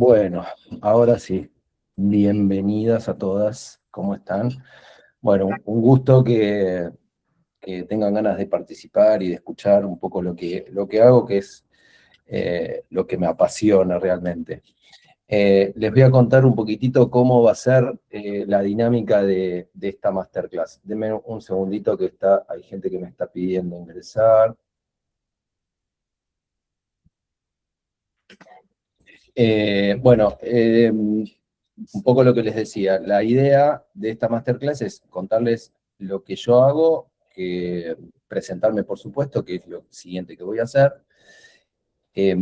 Bueno, ahora sí, bienvenidas a todas, ¿cómo están? Bueno, un gusto que tengan ganas de participar y de escuchar un poco lo que hago, que es lo que me apasiona realmente. Les voy a contar un poquitito cómo va a ser la dinámica de esta masterclass. Denme un segundito que hay gente que me está pidiendo ingresar. Bueno, un poco lo que les decía, la idea de esta masterclass es contarles lo que yo hago, presentarme por supuesto, que es lo siguiente que voy a hacer, eh,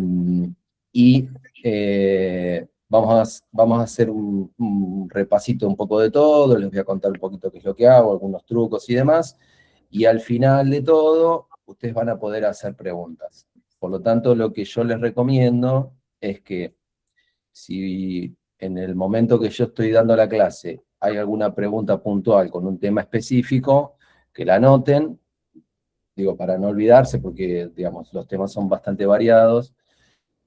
y vamos a hacer un repasito un poco de todo, les voy a contar un poquito qué es lo que hago, algunos trucos y demás, y al final de todo, ustedes van a poder hacer preguntas. Por lo tanto, lo que yo les recomiendo es que si en el momento que yo estoy dando la clase hay alguna pregunta puntual con un tema específico, que la anoten, digo, para no olvidarse, porque, digamos, los temas son bastante variados,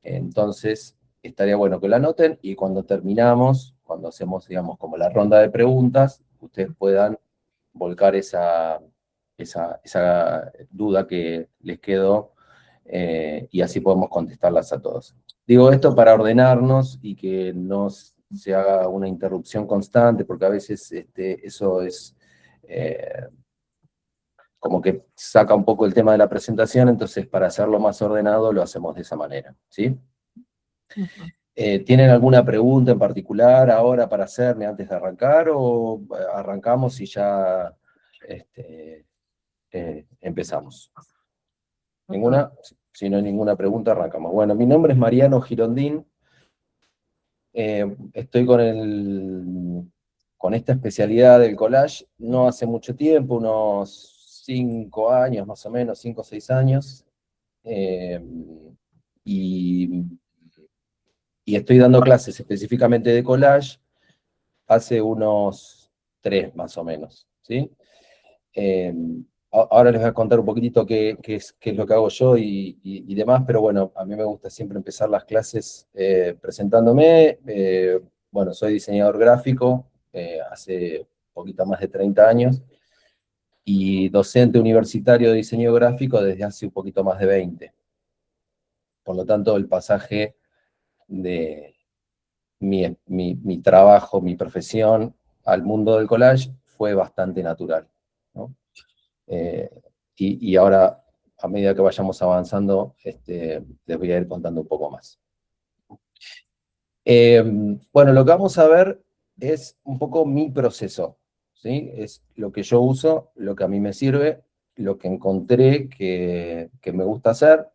entonces estaría bueno que la anoten y cuando terminamos, cuando hacemos, digamos, como la ronda de preguntas, ustedes puedan volcar esa duda que les quedó y así podemos contestarlas a todos. Digo esto para ordenarnos y que no se haga una interrupción constante, porque a veces eso es como que saca un poco el tema de la presentación, entonces para hacerlo más ordenado lo hacemos de esa manera, ¿sí? Ujú. ¿Tienen alguna pregunta en particular ahora para hacerme antes de arrancar o arrancamos y ya empezamos? Ujú. ¿Ninguna? Si no hay ninguna pregunta, arrancamos. Bueno, mi nombre es Mariano Girondín. Estoy con esta especialidad del collage no hace mucho tiempo, unos 5 años más o menos, 5 o 6 años. Eh, y, y estoy dando clases específicamente de collage hace unos 3 más o menos, ¿sí? Eh, Ahora les voy a contar un poquitito qué es lo que hago yo y demás, pero bueno, a mí me gusta siempre empezar las clases presentándome. Bueno, soy diseñador gráfico hace poquito más de 30 años y docente universitario de diseño gráfico desde hace un poquito más de 20. Por lo tanto, el pasaje de mi trabajo, mi profesión al mundo del collage fue bastante natural, ¿no? Eh, y ahora, a medida que vayamos avanzando, les voy a ir contando un poco más. Eh, bueno, lo que vamos a ver es un poco mi proceso, ¿sí? Es lo que yo uso, lo que a mí me sirve, lo que encontré que me gusta hacer.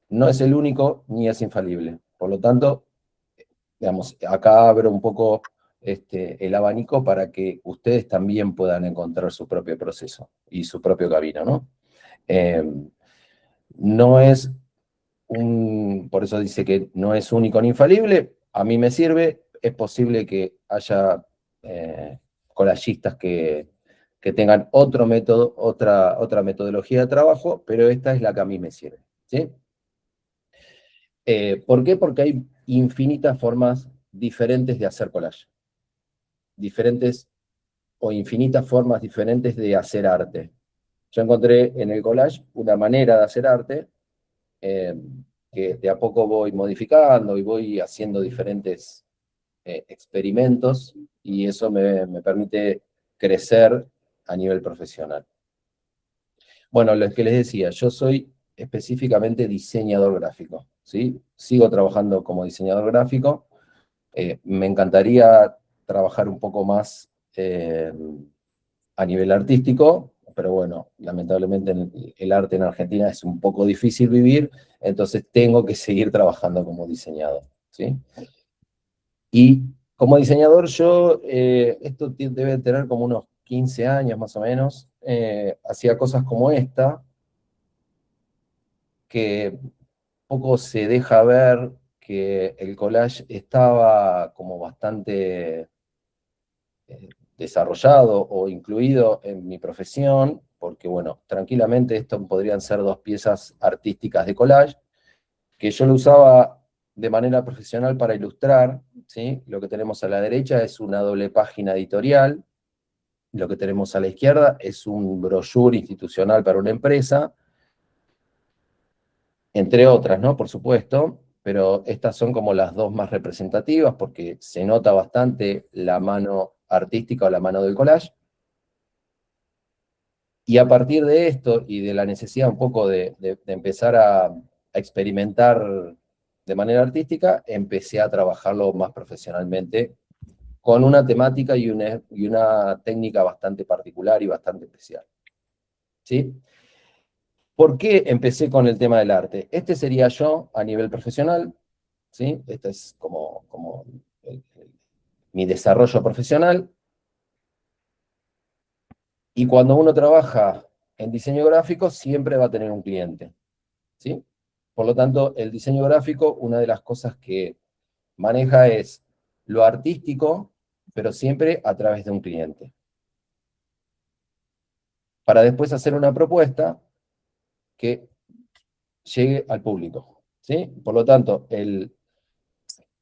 No es el único ni es infalible. Por lo tanto, digamos, acá abro un poco el abanico para que ustedes también puedan encontrar su propio proceso y su propio camino, ¿no? Eh, no es por eso dice que no es único ni infalible, a mí me sirve, es posible que haya collagistas que tengan otro método, otra metodología de trabajo, pero esta es la que a mí me sirve, ¿sí? ¿Por qué? Porque hay infinitas formas diferentes de hacer collage, diferentes o infinitas formas diferentes de hacer arte. Yo encontré en el collage una manera de hacer arte eh, que de a poco voy modificando y voy haciendo diferentes experimentos y eso me permite crecer a nivel profesional. Bueno, lo que les decía, yo soy específicamente diseñador gráfico, ¿sí? Sigo trabajando como diseñador gráfico. Me encantaría trabajar un poco más a nivel artístico, pero bueno, lamentablemente el arte en Argentina es un poco difícil vivir, entonces tengo que seguir trabajando como diseñador, ¿sí? Y como diseñador yo, esto debe tener como unos 15 años más o menos, hacía cosas como esta, que poco se deja ver que el collage estaba como bastante desarrollado o incluido en mi profesión, porque bueno, tranquilamente esto podrían ser dos piezas artísticas de collage, que yo lo usaba de manera profesional para ilustrar, ¿sí? Lo que tenemos a la derecha es una doble página editorial, lo que tenemos a la izquierda es un brochure institucional para una empresa, entre otras, ¿no? Por supuesto, pero estas son como las dos más representativas porque se nota bastante la mano artística o la mano del collage. Y a partir de esto y de la necesidad un poco de empezar a experimentar de manera artística, empecé a trabajarlo más profesionalmente con una temática y una técnica bastante particular y bastante especial. ¿Sí? ¿Por qué empecé con el tema del arte? Este sería yo a nivel profesional, ¿sí? Este es como mi desarrollo profesional. Y cuando uno trabaja en diseño gráfico, siempre va a tener un cliente, ¿sí? Por lo tanto, el diseño gráfico, una de las cosas que maneja es lo artístico, pero siempre a través de un cliente. Para después hacer una propuesta que llegue al público, ¿sí? Por lo tanto, el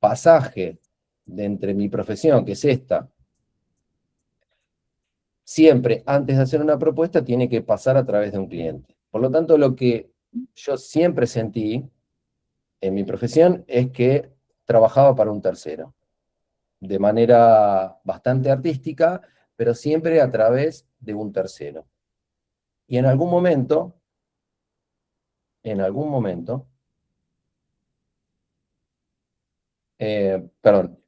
pasaje de entre mi profesión, que es esta, siempre antes de hacer una propuesta tiene que pasar a través de un cliente. Por lo tanto, lo que yo siempre sentí en mi profesión es que trabajaba para un tercero, de manera bastante artística, pero siempre a través de un tercero. Y en algún momento, perdón,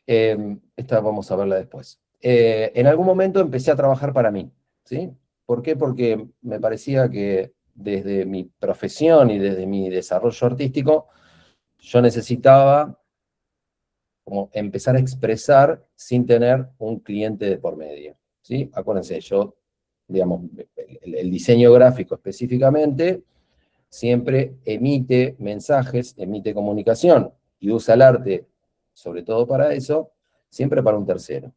esta vamos a verla después. En algún momento empecé a trabajar para mí, ¿sí? ¿Por qué? Porque me parecía que desde mi profesión y desde mi desarrollo artístico, yo necesitaba como empezar a expresar sin tener un cliente de por medio, ¿sí? Acuérdense, yo, digamos, el diseño gráfico específicamente, siempre emite mensajes, emite comunicación y usa el arte, sobre todo para eso, siempre para un tercero.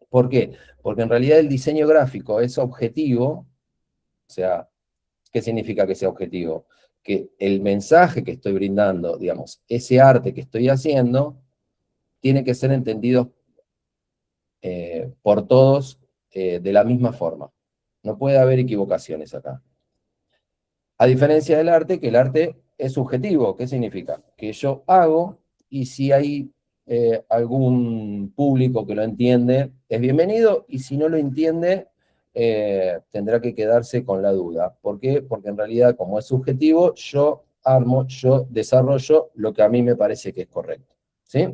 ¿Por qué? Porque en realidad el diseño gráfico es objetivo, o sea, ¿qué significa que sea objetivo? Que el mensaje que estoy brindando, digamos, ese arte que estoy haciendo, tiene que ser entendido por todos de la misma forma. No puede haber equivocaciones acá. A diferencia del arte, que el arte es subjetivo. ¿Qué significa? Que yo hago y si hay algún público que lo entiende, es bienvenido, y si no lo entiende, tendrá que quedarse con la duda. ¿Por qué? Porque en realidad, como es subjetivo, yo armo, yo desarrollo lo que a mí me parece que es correcto. ¿Sí?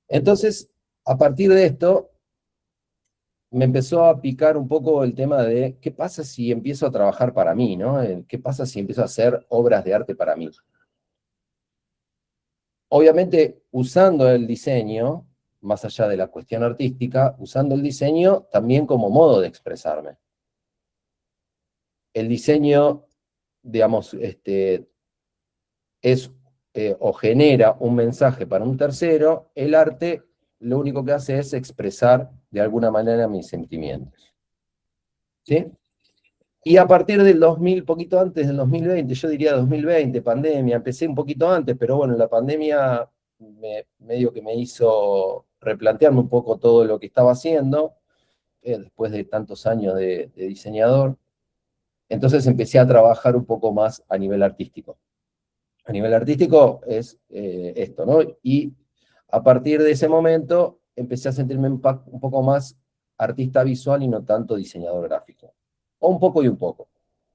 Entonces, a partir de esto, me empezó a picar un poco el tema de qué pasa si empiezo a trabajar para mí, ¿no? ¿Qué pasa si empiezo a hacer obras de arte para mí? Obviamente, usando el diseño, más allá de la cuestión artística, usando el diseño también como modo de expresarme. El diseño, digamos, es o genera un mensaje para un tercero, el arte lo único que hace es expresar de alguna manera mis sentimientos. ¿Sí? Y a partir del 2000, poquito antes del 2020, yo diría 2020, pandemia, empecé un poquito antes, pero bueno, la pandemia medio que me hizo replantearme un poco todo lo que estaba haciendo, después de tantos años de diseñador. Entonces empecé a trabajar un poco más a nivel artístico. A nivel artístico es esto, ¿no? Y a partir de ese momento empecé a sentirme un poco más artista visual y no tanto diseñador gráfico. O un poco y un poco.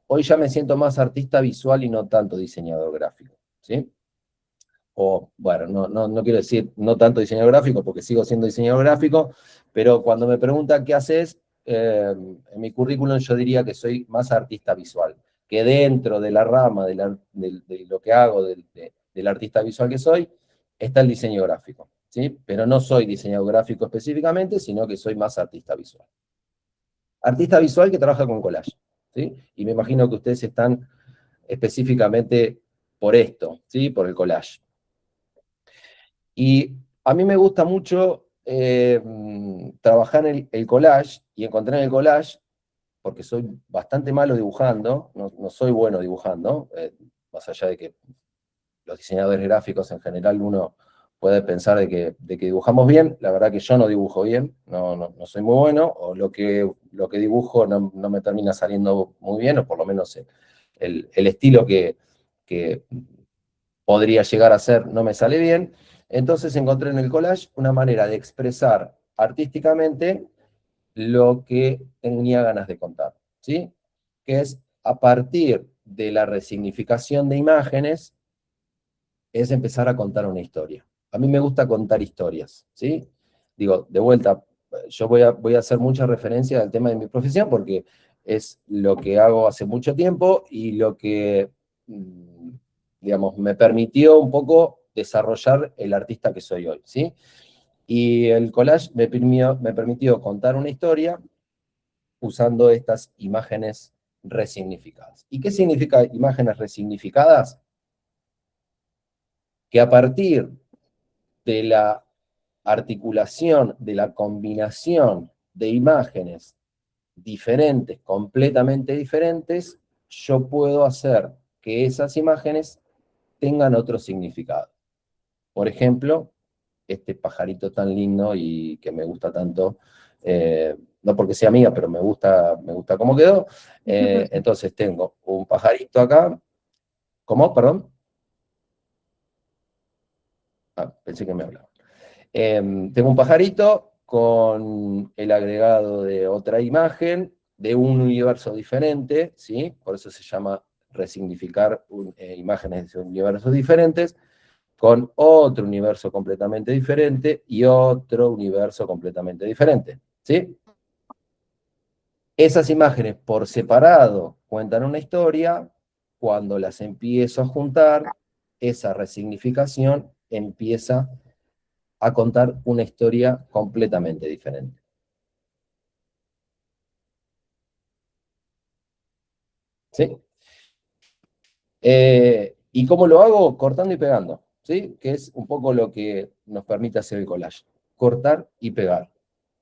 Hoy ya me siento más artista visual y no tanto diseñador gráfico, ¿sí? O, bueno, no quiero decir no tanto diseñador gráfico porque sigo siendo diseñador gráfico, pero cuando me preguntan qué haces, en mi currículum yo diría que soy más artista visual, que dentro de la rama de lo que hago, del artista visual que soy, está el diseño gráfico, ¿sí? Pero no soy diseñador gráfico específicamente, sino que soy más artista visual. Artista visual que trabaja con collage, ¿sí? Y me imagino que ustedes están específicamente por esto, ¿sí? Por el collage. Y a mí me gusta mucho trabajar en el collage y encontrar en el collage, porque soy bastante malo dibujando, no soy bueno dibujando, más allá de que los diseñadores gráficos en general uno puede pensar de que dibujamos bien, la verdad que yo no dibujo bien, no soy muy bueno, o lo que dibujo no me termina saliendo muy bien, o por lo menos el estilo que podría llegar a ser no me sale bien. Entonces encontré en el collage una manera de expresar artísticamente lo que tenía ganas de contar, ¿sí? Que es a partir de la resignificación de imágenes, es empezar a contar una historia. A mí me gusta contar historias, ¿sí? Digo, de vuelta, yo voy a hacer mucha referencia al tema de mi profesión porque es lo que hago hace mucho tiempo y lo que, digamos, me permitió un poco desarrollar el artista que soy hoy, ¿sí? Y el collage me permitió contar una historia usando estas imágenes resignificadas. ¿Y qué significa imágenes resignificadas? Que a partir de la articulación, de la combinación de imágenes diferentes, completamente diferentes, yo puedo hacer que esas imágenes tengan otro significado. Por ejemplo, este pajarito tan lindo y que me gusta tanto, no porque sea mía, pero me gusta cómo quedó. Entonces tengo un pajarito acá. ¿Cómo? Perdón. Ah, pensé que me hablaba. Tengo un pajarito con el agregado de otra imagen de un universo diferente, ¿sí? Por eso se llama resignificar imágenes de universos diferentes, con otro universo completamente diferente y otro universo completamente diferente, ¿sí? Esas imágenes por separado cuentan una historia, cuando las empiezo a juntar, esa resignificación empieza a contar una historia completamente diferente. ¿Sí? ¿Y cómo lo hago? Cortando y pegando, ¿sí? Que es un poco lo que nos permite hacer el collage. Cortar y pegar.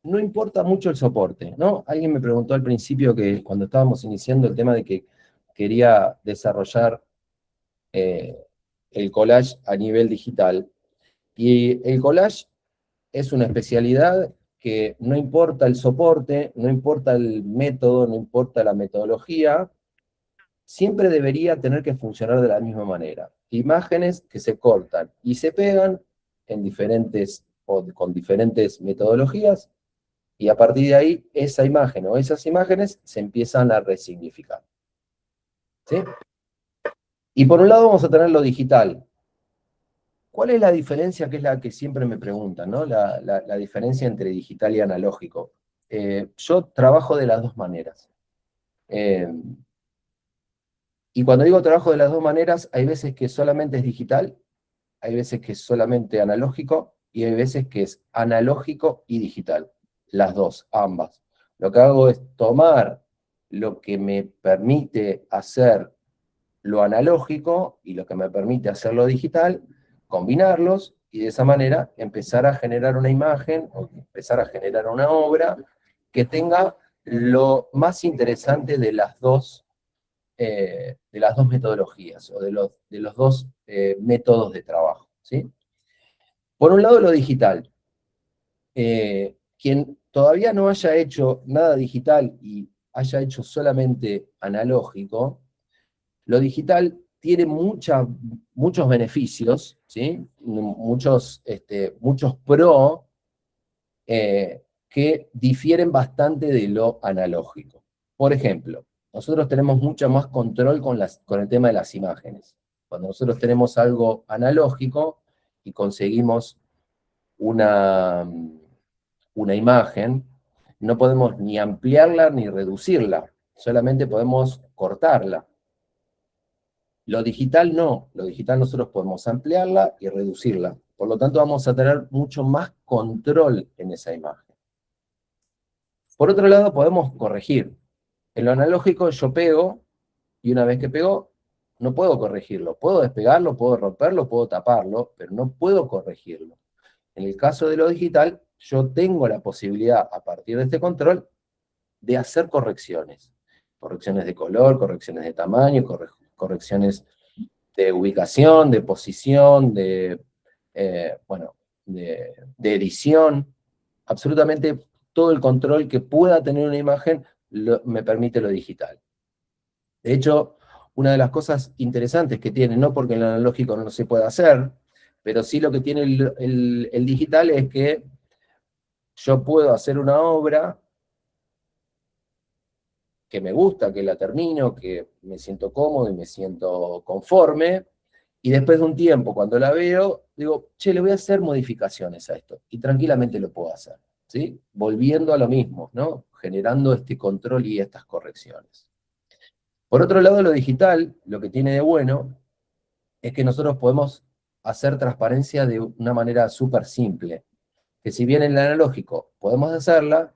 No importa mucho el soporte, ¿no? Alguien me preguntó al principio que cuando estábamos iniciando el tema de que quería desarrollar el collage a nivel digital. Y el collage es una especialidad que no importa el soporte, no importa el método, no importa la metodología, siempre debería tener que funcionar de la misma manera. Imágenes que se cortan y se pegan en diferentes o con diferentes metodologías, y a partir de ahí esa imagen o esas imágenes se empiezan a resignificar. ¿Sí? Y por un lado vamos a tener lo digital. ¿Cuál es la diferencia, que es la que siempre me preguntan, ¿no? La diferencia entre digital y analógico. Yo trabajo de las dos maneras. Y cuando digo trabajo de las dos maneras, hay veces que solamente es digital, hay veces que es solamente analógico, y hay veces que es analógico y digital. Las dos, ambas. Lo que hago es tomar lo que me permite hacer lo analógico y lo que me permite hacer lo digital, combinarlos y de esa manera empezar a generar una imagen o empezar a generar una obra que tenga lo más interesante de las dos metodologías o de los dos métodos de trabajo, ¿sí? Por un lado, lo digital. Quien todavía no haya hecho nada digital y haya hecho solamente analógico, lo digital tiene muchos beneficios, ¿sí? Muchos pro que difieren bastante de lo analógico. Por ejemplo, nosotros tenemos mucho más control con el tema de las imágenes. Cuando nosotros tenemos algo analógico y conseguimos una imagen, no podemos ni ampliarla ni reducirla, solamente podemos cortarla. Lo digital no, lo digital nosotros podemos ampliarla y reducirla. Por lo tanto, vamos a tener mucho más control en esa imagen. Por otro lado, podemos corregir. En lo analógico yo pego, y una vez que pego, no puedo corregirlo. Puedo despegarlo, puedo romperlo, puedo taparlo, pero no puedo corregirlo. En el caso de lo digital, yo tengo la posibilidad, a partir de este control, de hacer correcciones. Correcciones de color, correcciones de tamaño, correcciones de ubicación, de posición, bueno, de edición, absolutamente todo el control que pueda tener una imagen me permite lo digital. De hecho, una de las cosas interesantes que tiene, no porque en el analógico no se pueda hacer, pero sí lo que tiene el digital es que yo puedo hacer una obra que me gusta, que la termino, que me siento cómodo y me siento conforme, y después de un tiempo, cuando la veo, digo, che, le voy a hacer modificaciones a esto, y tranquilamente lo puedo hacer, ¿sí? Volviendo a lo mismo, ¿no? Generando este control y estas correcciones. Por otro lado, lo digital, lo que tiene de bueno, es que nosotros podemos hacer transparencia de una manera súper simple, que si bien en el analógico podemos hacerla,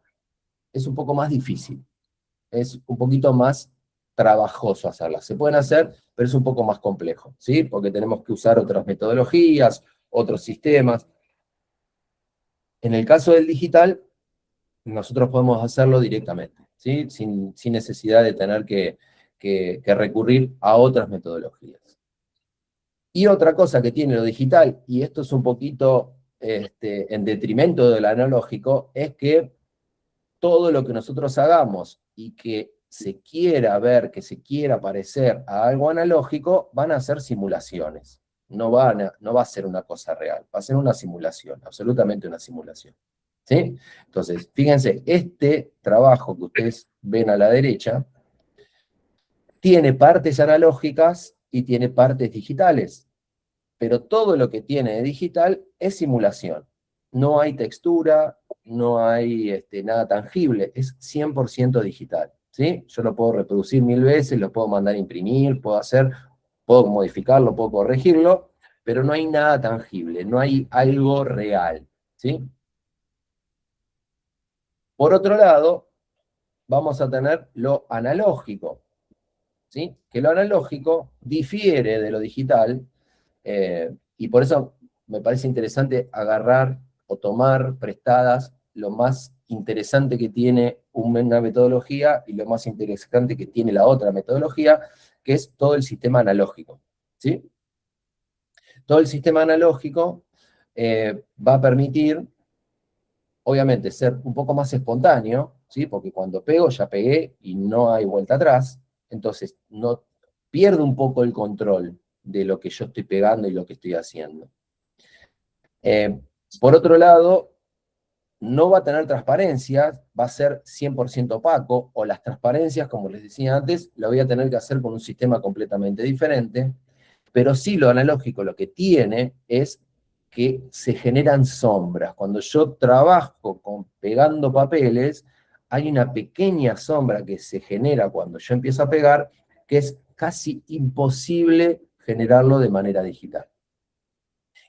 es un poco más difícil, es un poquito más trabajoso hacerla. Se pueden hacer, pero es un poco más complejo, ¿sí? Porque tenemos que usar otras metodologías, otros sistemas. En el caso del digital, nosotros podemos hacerlo directamente, ¿sí? Sin necesidad de tener que recurrir a otras metodologías. Y otra cosa que tiene lo digital, y esto es un poquito en detrimento del analógico, es que todo lo que nosotros hagamos y que se quiera ver, que se quiera parecer a algo analógico, van a ser simulaciones. No va a ser una cosa real, va a ser una simulación, absolutamente una simulación. ¿Sí? Entonces, fíjense, este trabajo que ustedes ven a la derecha tiene partes analógicas y tiene partes digitales, pero todo lo que tiene de digital es simulación. No hay textura, no hay nada tangible, es 100% digital, ¿sí? Yo lo puedo reproducir 1000 veces, lo puedo mandar a imprimir, puedo modificarlo, puedo corregirlo, pero no hay nada tangible, no hay algo real, ¿sí? Por otro lado, vamos a tener lo analógico, ¿sí? Que lo analógico difiere de lo digital, y por eso me parece interesante agarrar o tomar prestadas lo más interesante que tiene una metodología y lo más interesante que tiene la otra metodología, que es todo el sistema analógico, ¿sí? Todo el sistema analógico va a permitir, obviamente, ser un poco más espontáneo, ¿sí? Porque cuando pego, ya pegué y no hay vuelta atrás, entonces no pierdo un poco el control de lo que yo estoy pegando y lo que estoy haciendo. Por otro lado, no va a tener transparencias, va a ser 100% opaco, o las transparencias, como les decía antes, lo voy a tener que hacer con un sistema completamente diferente, pero sí lo analógico lo que tiene es que se generan sombras. Cuando yo trabajo pegando papeles, hay una pequeña sombra que se genera cuando yo empiezo a pegar, que es casi imposible generarlo de manera digital.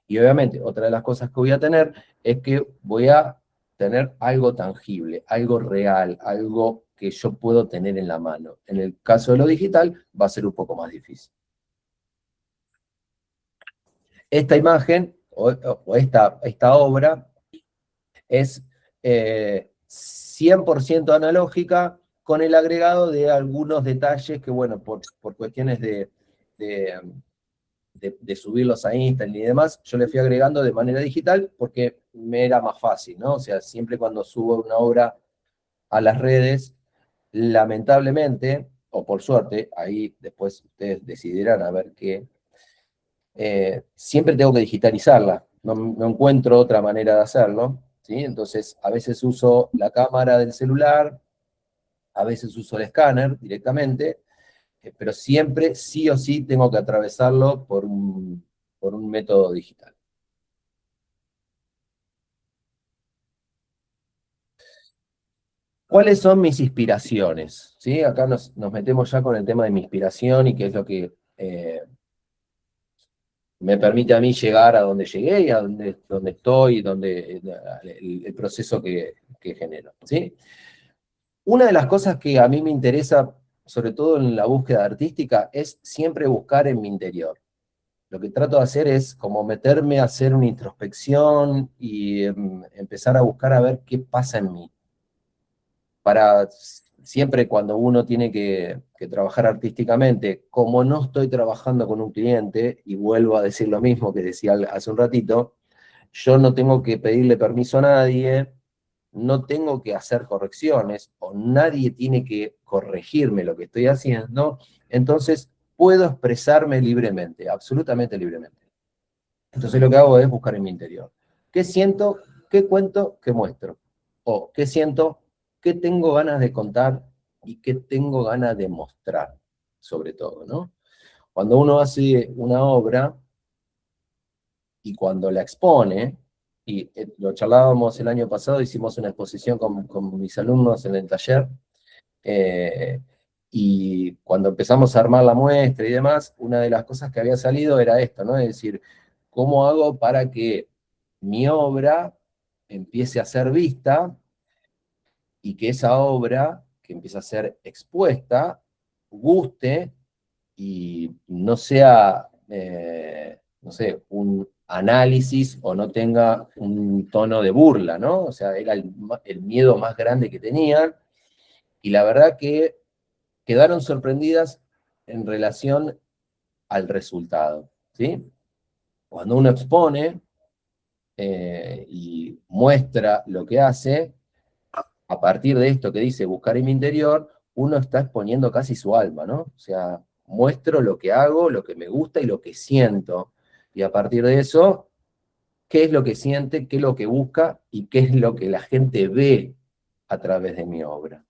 Y obviamente, otra de las cosas que voy a tener es que voy a tener algo tangible, algo real, algo que yo puedo tener en la mano. En el caso de lo digital, va a ser un poco más difícil. Esta imagen, o esta obra, es 100% analógica, con el agregado de algunos detalles que, bueno, por cuestiones de, de subirlos a Instagram y demás, yo le fui agregando de manera digital porque me era más fácil, ¿no? O sea, siempre cuando subo una obra a las redes, lamentablemente, o por suerte, ahí después ustedes decidirán a ver qué, siempre tengo que digitalizarla, no encuentro otra manera de hacerlo, ¿sí? Entonces, a veces uso la cámara del celular, a veces uso el escáner directamente, pero siempre, sí o sí, tengo que atravesarlo por un método digital. ¿Cuáles son mis inspiraciones? ¿Sí? Acá nos metemos ya con el tema de mi inspiración y qué es lo que me permite a mí llegar a donde llegué y a donde estoy, el proceso que genero. ¿Sí? Una de las cosas que a mí me interesa, sobre todo en la búsqueda artística, es siempre buscar en mi interior. Lo que trato de hacer es como meterme a hacer una introspección y empezar a buscar a ver qué pasa en mí. siempre cuando uno tiene que trabajar artísticamente, como no estoy trabajando con un cliente, y vuelvo a decir lo mismo que decía hace un ratito, yo no tengo que pedirle permiso a nadie, no tengo que hacer correcciones, o nadie tiene que corregirme lo que estoy haciendo, entonces puedo expresarme libremente, absolutamente libremente. Entonces lo que hago es buscar en mi interior. ¿Qué siento? ¿Qué cuento? ¿Qué muestro? O ¿qué siento? ¿Qué tengo ganas de contar? ¿Y qué tengo ganas de mostrar? Sobre todo, ¿no? Cuando uno hace una obra y cuando la expone, y lo charlábamos el año pasado, hicimos una exposición con mis alumnos en el taller, eh, y cuando empezamos a armar la muestra y demás, una de las cosas que había salido era esto, ¿no? Es decir, ¿cómo hago para que mi obra empiece a ser vista y que esa obra que empieza a ser expuesta guste y no sea, no sé, un análisis o no tenga un tono de burla, ¿no? O sea, era el miedo más grande que tenían, y la verdad que quedaron sorprendidas en relación al resultado, ¿sí? Cuando uno expone y muestra lo que hace, a partir de esto que dice buscar en mi interior, uno está exponiendo casi su alma, ¿no? O sea, muestro lo que hago, lo que me gusta y lo que siento. Y a partir de eso, ¿qué es lo que siente, qué es lo que busca y qué es lo que la gente ve a través de mi obra?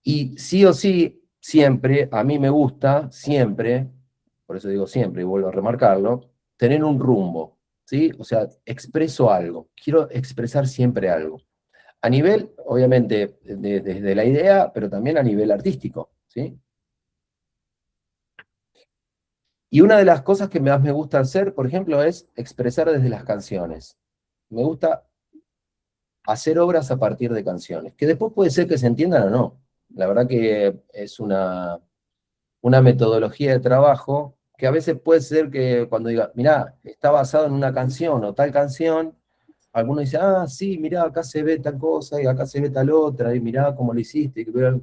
Y sí o sí, siempre, a mí me gusta, siempre, por eso digo siempre y vuelvo a remarcarlo, tener un rumbo, ¿sí? O sea, expreso algo, quiero expresar siempre algo. A nivel, obviamente, desde la idea, pero también a nivel artístico, ¿sí? Y una de las cosas que más me gusta hacer, por ejemplo, es expresar desde las canciones. Me gusta hacer obras a partir de canciones, que después puede ser que se entiendan o no. La verdad que es una metodología de trabajo que a veces puede ser que cuando diga, mirá, está basado en una canción o tal canción, alguno dice, ah, sí, mirá, acá se ve tal cosa y acá se ve tal otra, y mirá cómo lo hiciste. Pero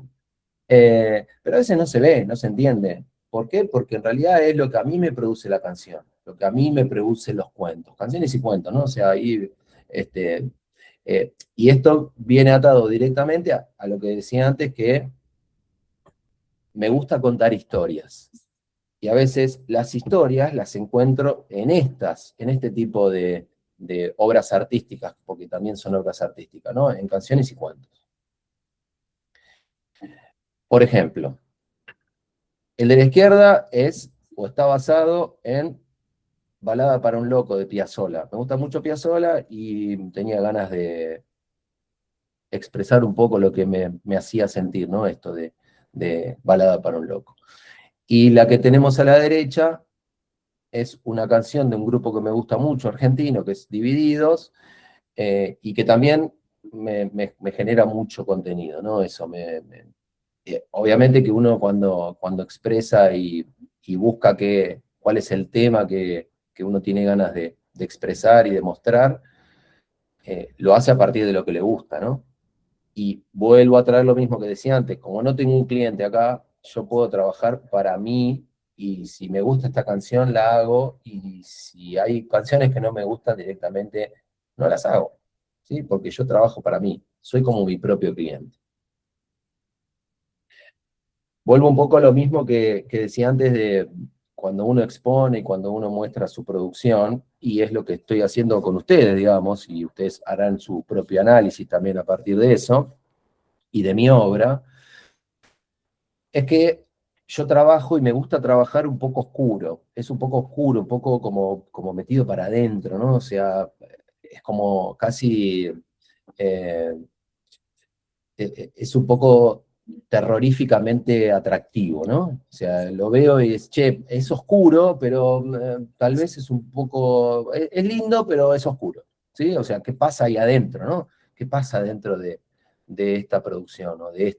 a veces no se ve, no se entiende. ¿Por qué? Porque en realidad es lo que a mí me produce la canción, lo que a mí me produce los cuentos, canciones y cuentos, ¿no? O sea, ahí, y esto viene atado directamente a lo que decía antes, que me gusta contar historias. Y a veces las historias las encuentro en este tipo de obras artísticas, porque también son obras artísticas, ¿no? En canciones y cuentos. Por ejemplo, el de la izquierda es o está basado en Balada para un loco de Piazzolla. Me gusta mucho Piazzolla y tenía ganas de expresar un poco lo que me hacía sentir, ¿no? Esto de Balada para un loco. Y la que tenemos a la derecha es una canción de un grupo que me gusta mucho, argentino, que es Divididos, y que también me genera mucho contenido, ¿no? Eso obviamente que uno cuando expresa y busca cuál es el tema que uno tiene ganas de expresar y de mostrar, lo hace a partir de lo que le gusta, ¿no? Y vuelvo a traer lo mismo que decía antes, como no tengo un cliente acá, yo puedo trabajar para mí, y si me gusta esta canción la hago, y si hay canciones que no me gustan directamente, no las hago, ¿sí? Porque yo trabajo para mí, soy como mi propio cliente. Vuelvo un poco a lo mismo que decía antes de cuando uno expone y cuando uno muestra su producción, y es lo que estoy haciendo con ustedes, digamos, y ustedes harán su propio análisis también a partir de eso, y de mi obra, es que yo trabajo y me gusta trabajar un poco oscuro, es un poco oscuro, un poco como metido para adentro, ¿no? O sea, es como casi... eh, es un poco terroríficamente atractivo, ¿no? O sea, lo veo y es, che, es oscuro, pero tal vez es un poco, es lindo, pero es oscuro, ¿sí? O sea, ¿qué pasa ahí adentro, ¿no? ¿Qué pasa dentro de esta producción o de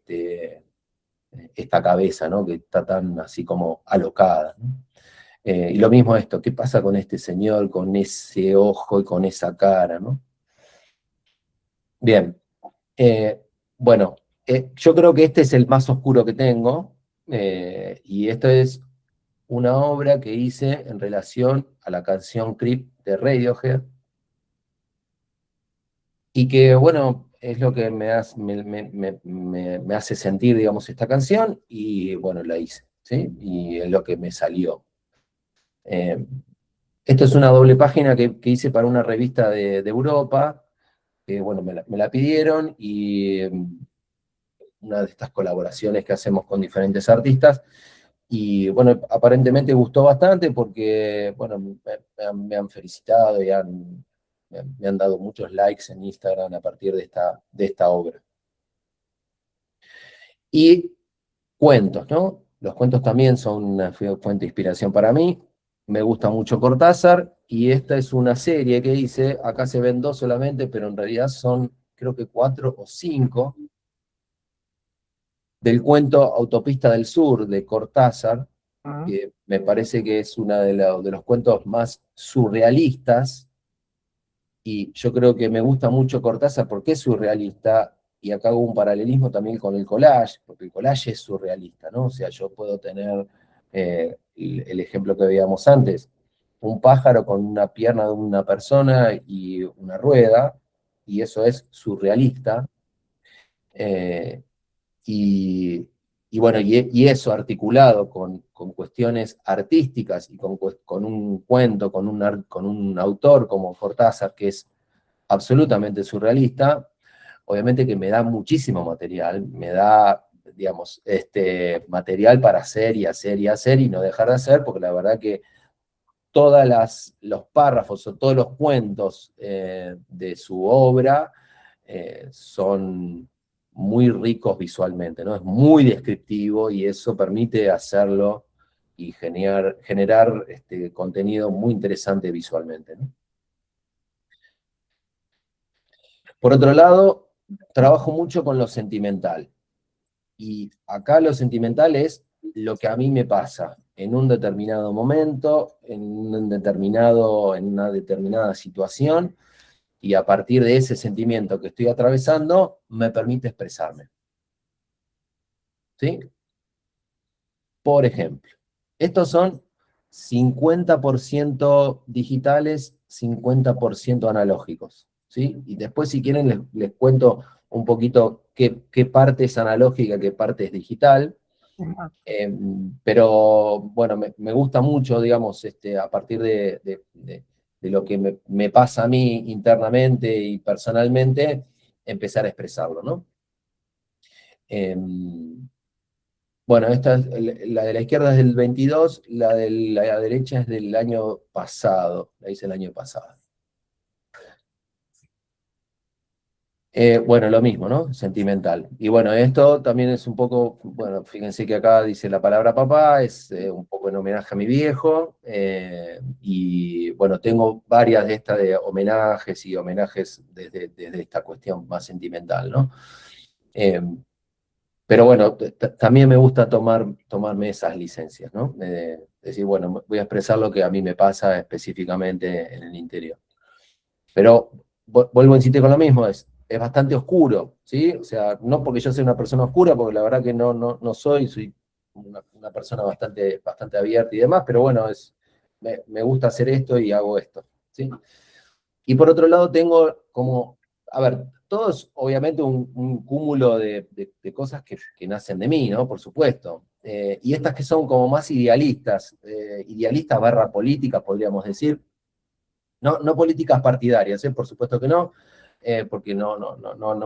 esta cabeza, ¿no? Que está tan así como alocada, ¿no? Y lo mismo esto, ¿qué pasa con este señor, con ese ojo y con esa cara, ¿no? Bien, bueno, yo creo que este es el más oscuro que tengo, y esto es una obra que hice en relación a la canción Creep de Radiohead, y que, bueno, es lo que me hace sentir, digamos, esta canción, y bueno, la hice, ¿sí? Y es lo que me salió. Eh, Esto es una doble página que hice para una revista de Europa, que bueno, me la pidieron, y una de estas colaboraciones que hacemos con diferentes artistas, y bueno, aparentemente gustó bastante porque, bueno, me han felicitado y me han dado muchos likes en Instagram a partir de esta obra. Y cuentos, ¿no? Los cuentos también son una fuente de inspiración para mí. Me gusta mucho Cortázar, y esta es una serie que hice. Acá se ven dos solamente, pero en realidad son, creo que 4 o 5, del cuento Autopista del Sur de Cortázar, Ah, que me parece que es uno de los cuentos más surrealistas, y yo creo que me gusta mucho Cortázar porque es surrealista, y acá hago un paralelismo también con el collage, porque el collage es surrealista, ¿no? O sea, yo puedo tener el ejemplo que veíamos antes, un pájaro con una pierna de una persona y una rueda, y eso es surrealista. eh, y, y bueno, y eso articulado con cuestiones artísticas y con un cuento, con un autor como Cortázar, que es absolutamente surrealista, obviamente que me da muchísimo material, me da, digamos, material para hacer y hacer y hacer y no dejar de hacer, porque la verdad que los párrafos o todos los cuentos de su obra son muy ricos visualmente, ¿no? Es muy descriptivo, y eso permite hacerlo y generar contenido muy interesante visualmente, ¿no? Por otro lado, trabajo mucho con lo sentimental. Y acá lo sentimental es lo que a mí me pasa en un determinado momento, en una determinada situación, y a partir de ese sentimiento que estoy atravesando, me permite expresarme, ¿sí? Por ejemplo, estos son 50% digitales, 50% analógicos, ¿sí? Y después, si quieren, les cuento un poquito qué parte es analógica, qué parte es digital. ah, Pero bueno, me gusta mucho, digamos, a partir de lo que me pasa a mí internamente y personalmente, empezar a expresarlo, ¿no? Bueno, la de la izquierda es del 22, la de la derecha es del año pasado, la hice el año pasado. Bueno, lo mismo, ¿no? Sentimental. Y bueno, esto también es un poco, bueno, fíjense que acá dice la palabra papá, es un poco en homenaje a mi viejo, y bueno, tengo varias de estas de homenajes y homenajes desde esta cuestión más sentimental, ¿no? Eh, pero bueno, también me gusta tomarme esas licencias, ¿no? Decir, bueno, voy a expresar lo que a mí me pasa específicamente en el interior. Pero vuelvo a insistir con lo mismo, es bastante oscuro, ¿sí? O sea, no porque yo sea una persona oscura, porque la verdad que no soy una persona bastante abierta y demás, pero bueno, me gusta hacer esto y hago esto, ¿sí? Y por otro lado tengo como, a ver, todo es obviamente un cúmulo de cosas que nacen de mí, ¿no? Por supuesto. Y estas que son como más idealistas, idealistas barra políticas, podríamos decir, no políticas partidarias, por supuesto que no, porque no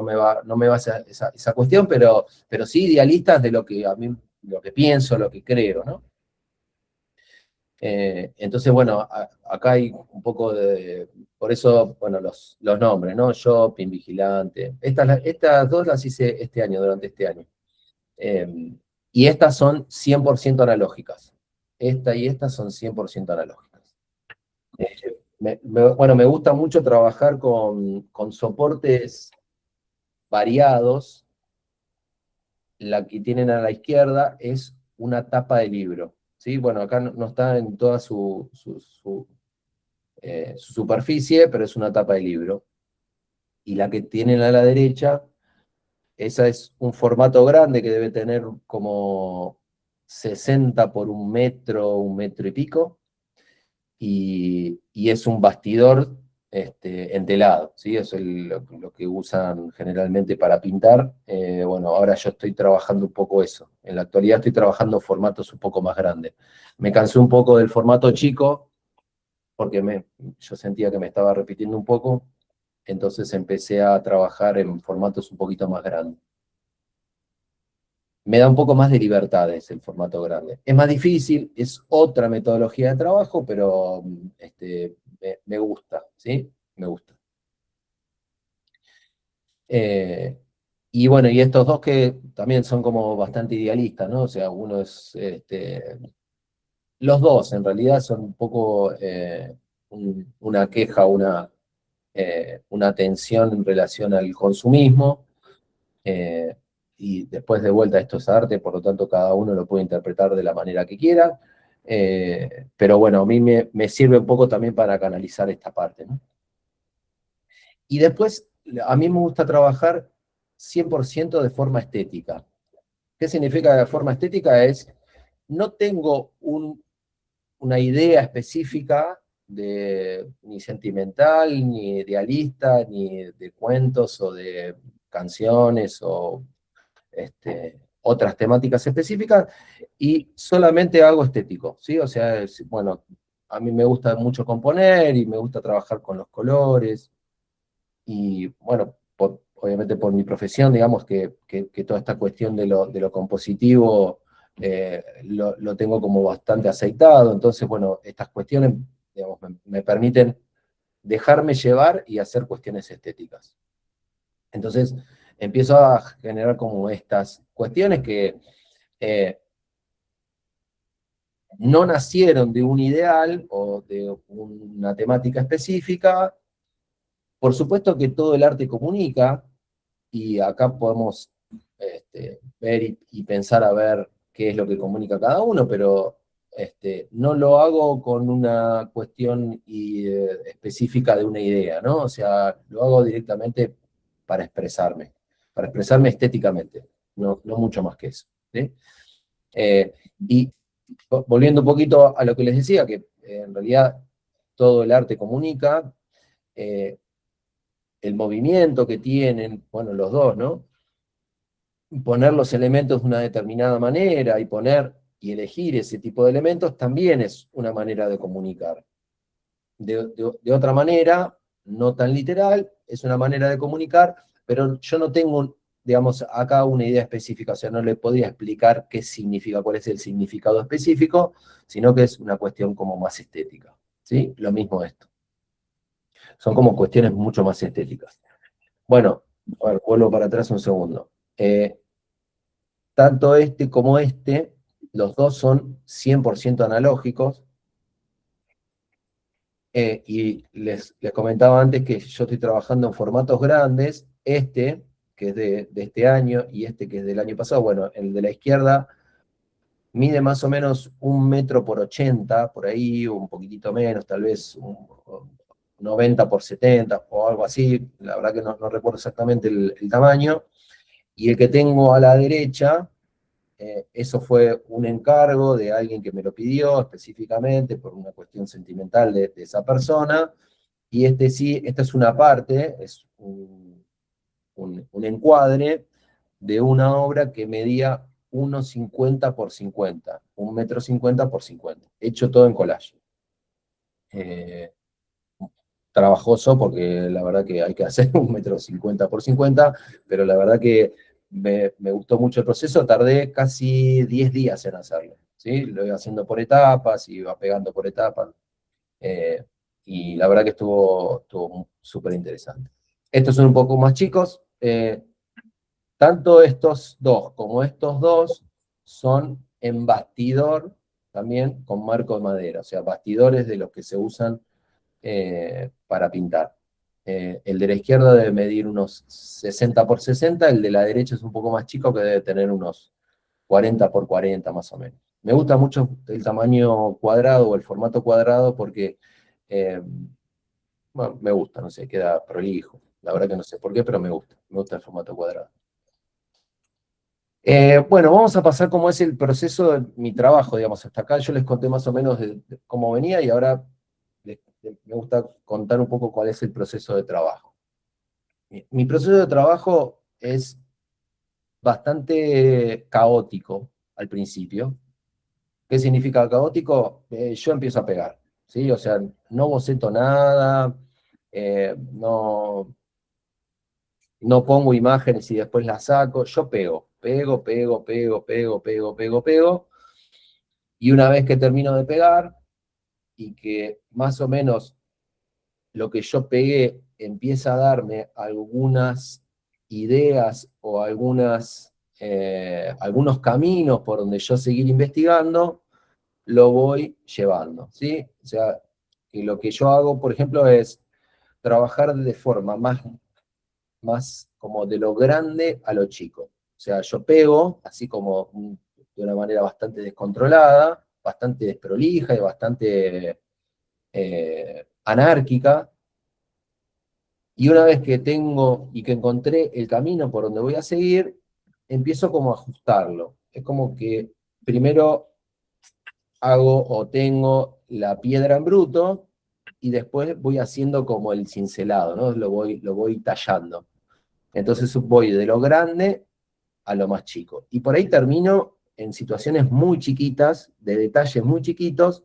me va esa cuestión, pero sí idealistas de lo que a mí, lo que pienso, lo que creo, ¿no? Entonces, bueno, acá hay un poco por eso, bueno, los nombres, ¿no? Shopping, Vigilante. Estas dos las hice este año, durante este año. Eh, y estas son 100% analógicas. Esta y esta son 100% analógicas. Bueno, me gusta mucho trabajar con soportes variados. La que tienen a la izquierda es una tapa de libro, ¿sí? Bueno, acá no está en toda su superficie, pero es una tapa de libro. Y la que tienen a la derecha, esa es un formato grande que debe tener como 60 por un metro y pico, y es un bastidor entelado, ¿sí? Eso es lo que usan generalmente para pintar. Bueno, ahora yo estoy trabajando un poco eso. En la actualidad estoy trabajando formatos un poco más grandes. Me cansé un poco del formato chico, porque yo sentía que me estaba repitiendo un poco, entonces empecé a trabajar en formatos un poquito más grandes. Me da un poco más de libertades el formato grande. Es más difícil, es otra metodología de trabajo, pero me gusta, ¿sí? Me gusta. Eh, y bueno, y estos dos que también son como bastante idealistas, ¿no? O sea, uno es, los dos en realidad son un poco una queja, una tensión en relación al consumismo. eh, y después de vuelta esto es arte, por lo tanto cada uno lo puede interpretar de la manera que quiera. Pero bueno, a mí me sirve un poco también para canalizar esta parte, ¿no? Y después, a mí me gusta trabajar 100% de forma estética. ¿Qué significa de forma estética? No tengo una idea específica ni sentimental, ni idealista, ni de cuentos o de canciones o otras temáticas específicas, y solamente hago estético, ¿sí? O sea, bueno, a mí me gusta mucho componer y me gusta trabajar con los colores, y bueno, obviamente por mi profesión, digamos que toda esta cuestión de lo compositivo lo tengo como bastante aceitado, entonces, bueno, estas cuestiones, digamos, me permiten dejarme llevar y hacer cuestiones estéticas. Entonces, empiezo a generar como estas cuestiones que eh, no nacieron de un ideal o de una temática específica. Por supuesto que todo el arte comunica, y acá podemos ver y pensar a ver qué es lo que comunica cada uno, pero no lo hago con una cuestión específica de una idea, ¿no? O sea, lo hago directamente para expresarme estéticamente, no mucho más que eso, ¿sí? Y volviendo un poquito a lo que les decía, que en realidad todo el arte comunica, eh, el movimiento que tienen, bueno, los dos, ¿no? Poner los elementos de una determinada manera y poner y elegir ese tipo de elementos también es una manera de comunicar. De otra manera, no tan literal, es una manera de comunicar, pero yo no tengo, digamos, acá una idea específica, o sea, no le podría explicar qué significa, cuál es el significado específico, sino que es una cuestión como más estética, ¿sí? Lo mismo esto. Son como cuestiones mucho más estéticas. Bueno, a ver, vuelvo para atrás un segundo. Tanto este como este, los dos son 100% analógicos, y les comentaba antes que yo estoy trabajando en formatos grandes, que es de este año, y que es del año pasado. Bueno, el de la izquierda mide más o menos 1 metro por 80, por ahí, un poquitito menos, tal vez 90 por 70 o algo así, la verdad que no recuerdo exactamente el tamaño, y el que tengo a la derecha, eso fue un encargo de alguien que me lo pidió específicamente por una cuestión sentimental de esa persona, y sí, esta es una parte, es un encuadre de una obra que medía 1,50 por 50, 1,50 m por 50, hecho todo en collage. Eh, Trabajoso porque la verdad que hay que hacer 1,50 m por 50, pero la verdad que me gustó mucho el proceso, tardé casi 10 días en hacerlo, ¿sí? Lo iba haciendo por etapas, iba pegando por etapas, eh, y la verdad que estuvo súper interesante. Estos son un poco más chicos, tanto estos dos como estos dos son en bastidor, también con marco de madera, o sea, bastidores de los que se usan para pintar. El de la izquierda debe medir unos 60 por 60, el de la derecha es un poco más chico, que debe tener unos 40 por 40 más o menos. Me gusta mucho el tamaño cuadrado o el formato cuadrado porque, eh, bueno, me gusta, no sé, queda prolijo. La verdad que no sé por qué, pero me gusta el formato cuadrado. Bueno, vamos a pasar cómo es el proceso de mi trabajo, digamos. Hasta acá yo les conté más o menos de cómo venía y ahora me gusta contar un poco cuál es el proceso de trabajo. Mi proceso de trabajo es bastante caótico al principio. ¿Qué significa caótico? Yo empiezo a pegar, ¿sí? O sea, no boceto nada, no, no pongo imágenes y después las saco, yo pego. Y una vez que termino de pegar y que más o menos lo que yo pegué empieza a darme algunas ideas o algunos caminos por donde yo seguir investigando, lo voy llevando, ¿sí? O sea, y lo que yo hago, por ejemplo, es trabajar de forma más como de lo grande a lo chico. O sea, yo pego, así como de una manera bastante descontrolada, bastante desprolija y bastante anárquica, y una vez que tengo y que encontré el camino por donde voy a seguir, empiezo como a ajustarlo. Es como que primero hago o tengo la piedra en bruto y después voy haciendo como el cincelado, ¿no? Lo voy tallando. Entonces voy de lo grande a lo más chico. Y por ahí termino en situaciones muy chiquitas, de detalles muy chiquitos,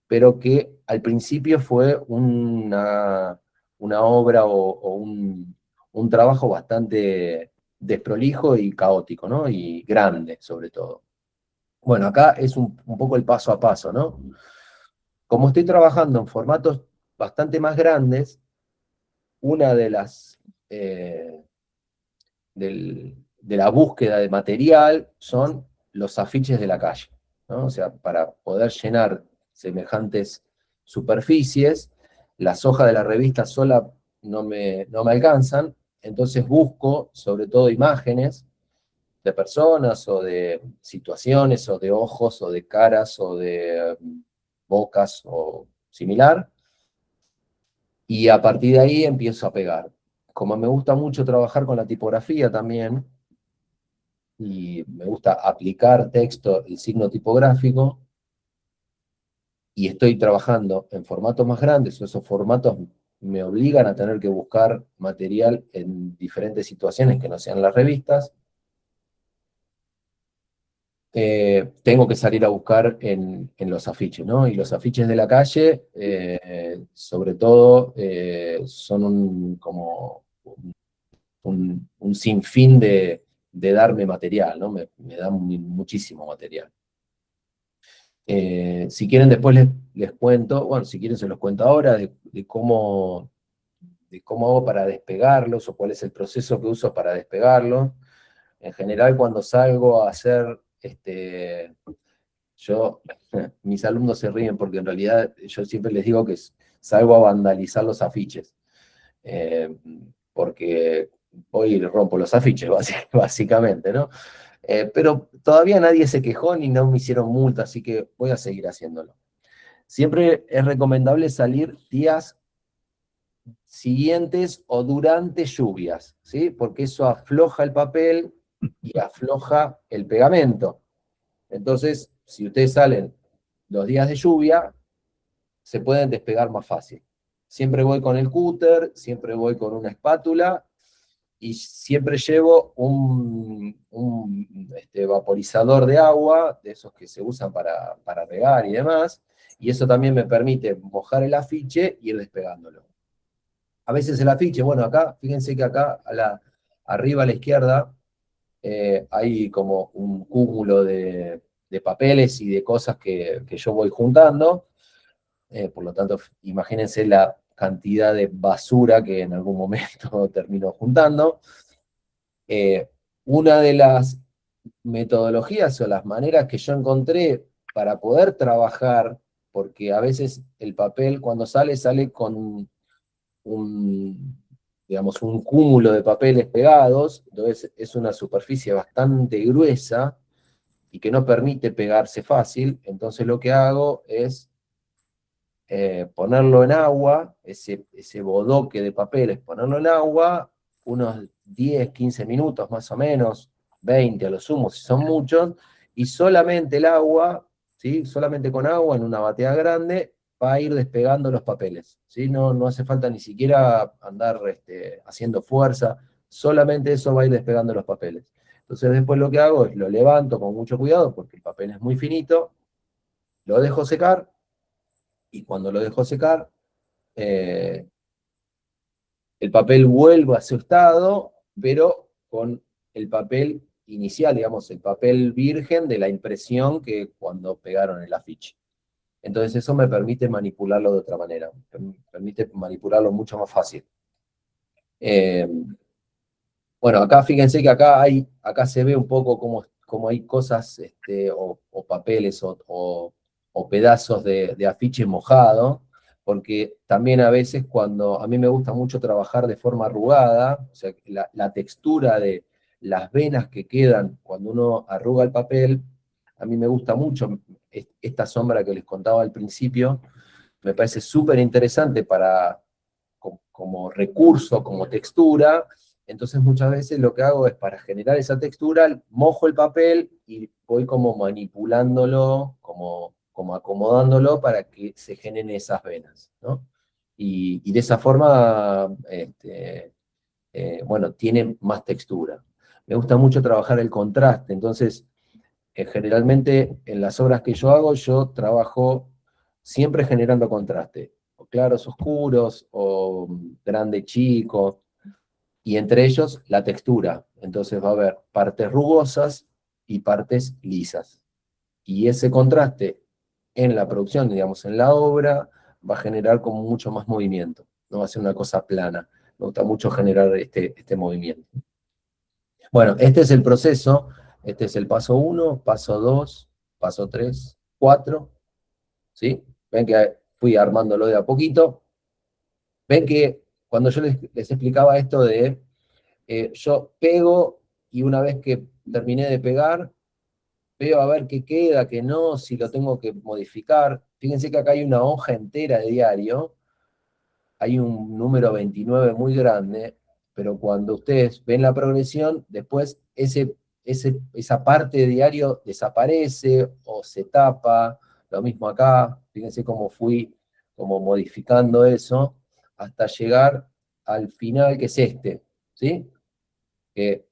pero que al principio fue una obra o un trabajo bastante desprolijo y caótico, ¿no? Y grande, sobre todo. Bueno, acá es un poco el paso a paso, ¿no? Como estoy trabajando en formatos bastante más grandes, una eh, de la búsqueda de material son los afiches de la calle, ¿no? O sea, para poder llenar semejantes superficies, las hojas de la revista sola no me alcanzan, entonces busco sobre todo imágenes de personas o de situaciones o de ojos o de caras o de bocas o similar, y a partir de ahí empiezo a pegar. Como me gusta mucho trabajar con la tipografía también, y me gusta aplicar texto y signo tipográfico, y estoy trabajando en formatos más grandes, o esos formatos me obligan a tener que buscar material en diferentes situaciones que no sean las revistas, tengo que salir a buscar en los afiches, ¿no? Y los afiches de la calle, sobre todo, son como un sinfín de darme material, ¿no? Me dan muchísimo material. Si quieren después les cuento, bueno, si quieren se los cuento ahora, de cómo hago para despegarlos o cuál es el proceso que uso para despegarlos. En general, cuando salgo a hacer, mis alumnos se ríen porque en realidad yo siempre les digo que salgo a vandalizar los afiches, eh, porque voy y rompo los afiches, básicamente, ¿no? Pero todavía nadie se quejó ni no me hicieron multa, así que voy a seguir haciéndolo. Siempre es recomendable salir días siguientes o durante lluvias, ¿sí? Porque eso afloja el papel y afloja el pegamento. Entonces, si ustedes salen los días de lluvia, se pueden despegar más fácil. Siempre voy con el cúter, siempre voy con una espátula y siempre llevo un vaporizador de agua, de esos que se usan para regar y demás, y eso también me permite mojar el afiche y ir despegándolo. A veces el afiche, bueno, acá, fíjense que acá arriba a la izquierda hay como un cúmulo de papeles y de cosas que yo voy juntando, por lo tanto, imagínense la cantidad de basura que en algún momento termino juntando. Eh, una de las metodologías o las maneras que yo encontré para poder trabajar, porque a veces el papel cuando sale con digamos, un cúmulo de papeles pegados, entonces es una superficie bastante gruesa, y que no permite pegarse fácil, entonces lo que hago es ponerlo en agua, ese bodoque de papeles, ponerlo en agua, unos 10, 15 minutos más o menos, 20 a lo sumo, si son muchos, y solamente el agua, ¿sí? Solamente con agua en una batea grande, va a ir despegando los papeles, ¿sí? No hace falta ni siquiera andar haciendo fuerza, solamente eso va a ir despegando los papeles. Entonces después lo que hago es lo levanto con mucho cuidado, porque el papel es muy finito, lo dejo secar, y cuando lo dejo secar, eh, el papel vuelve a su estado, pero con el papel inicial, digamos, el papel virgen de la impresión que cuando pegaron el afiche. Entonces eso me permite manipularlo de otra manera, me permite manipularlo mucho más fácil. Bueno, acá fíjense que acá se ve un poco cómo hay cosas o papeles o pedazos de afiche mojado, porque también a veces cuando a mí me gusta mucho trabajar de forma arrugada, o sea, la textura de las venas que quedan cuando uno arruga el papel, a mí me gusta mucho esta sombra que les contaba al principio, me parece súper interesante como recurso, como textura. Entonces muchas veces lo que hago es para generar esa textura, mojo el papel y voy como manipulándolo, como acomodándolo para que se generen esas venas, ¿no? Y de esa forma, bueno, tiene más textura. Me gusta mucho trabajar el contraste, entonces generalmente en las obras que yo hago, yo trabajo siempre generando contraste, o claros, oscuros, o grande, chico, y entre ellos la textura. Entonces va a haber partes rugosas y partes lisas. Y ese contraste en la producción, digamos, en la obra, va a generar como mucho más movimiento, no va a ser una cosa plana. Me gusta mucho generar este movimiento. Bueno, este es el proceso, este es el paso 1, paso 2, paso 3, 4, ¿sí? Ven que fui armándolo de a poquito. Ven que cuando yo les explicaba esto de yo pego y una vez que terminé de pegar, veo a ver qué queda, qué no, si lo tengo que modificar. Fíjense que acá hay una hoja entera de diario, hay un número 29 muy grande, pero cuando ustedes ven la progresión, después esa parte de diario desaparece o se tapa, lo mismo acá, fíjense cómo fui como modificando eso hasta llegar al final que es ¿sí? Que,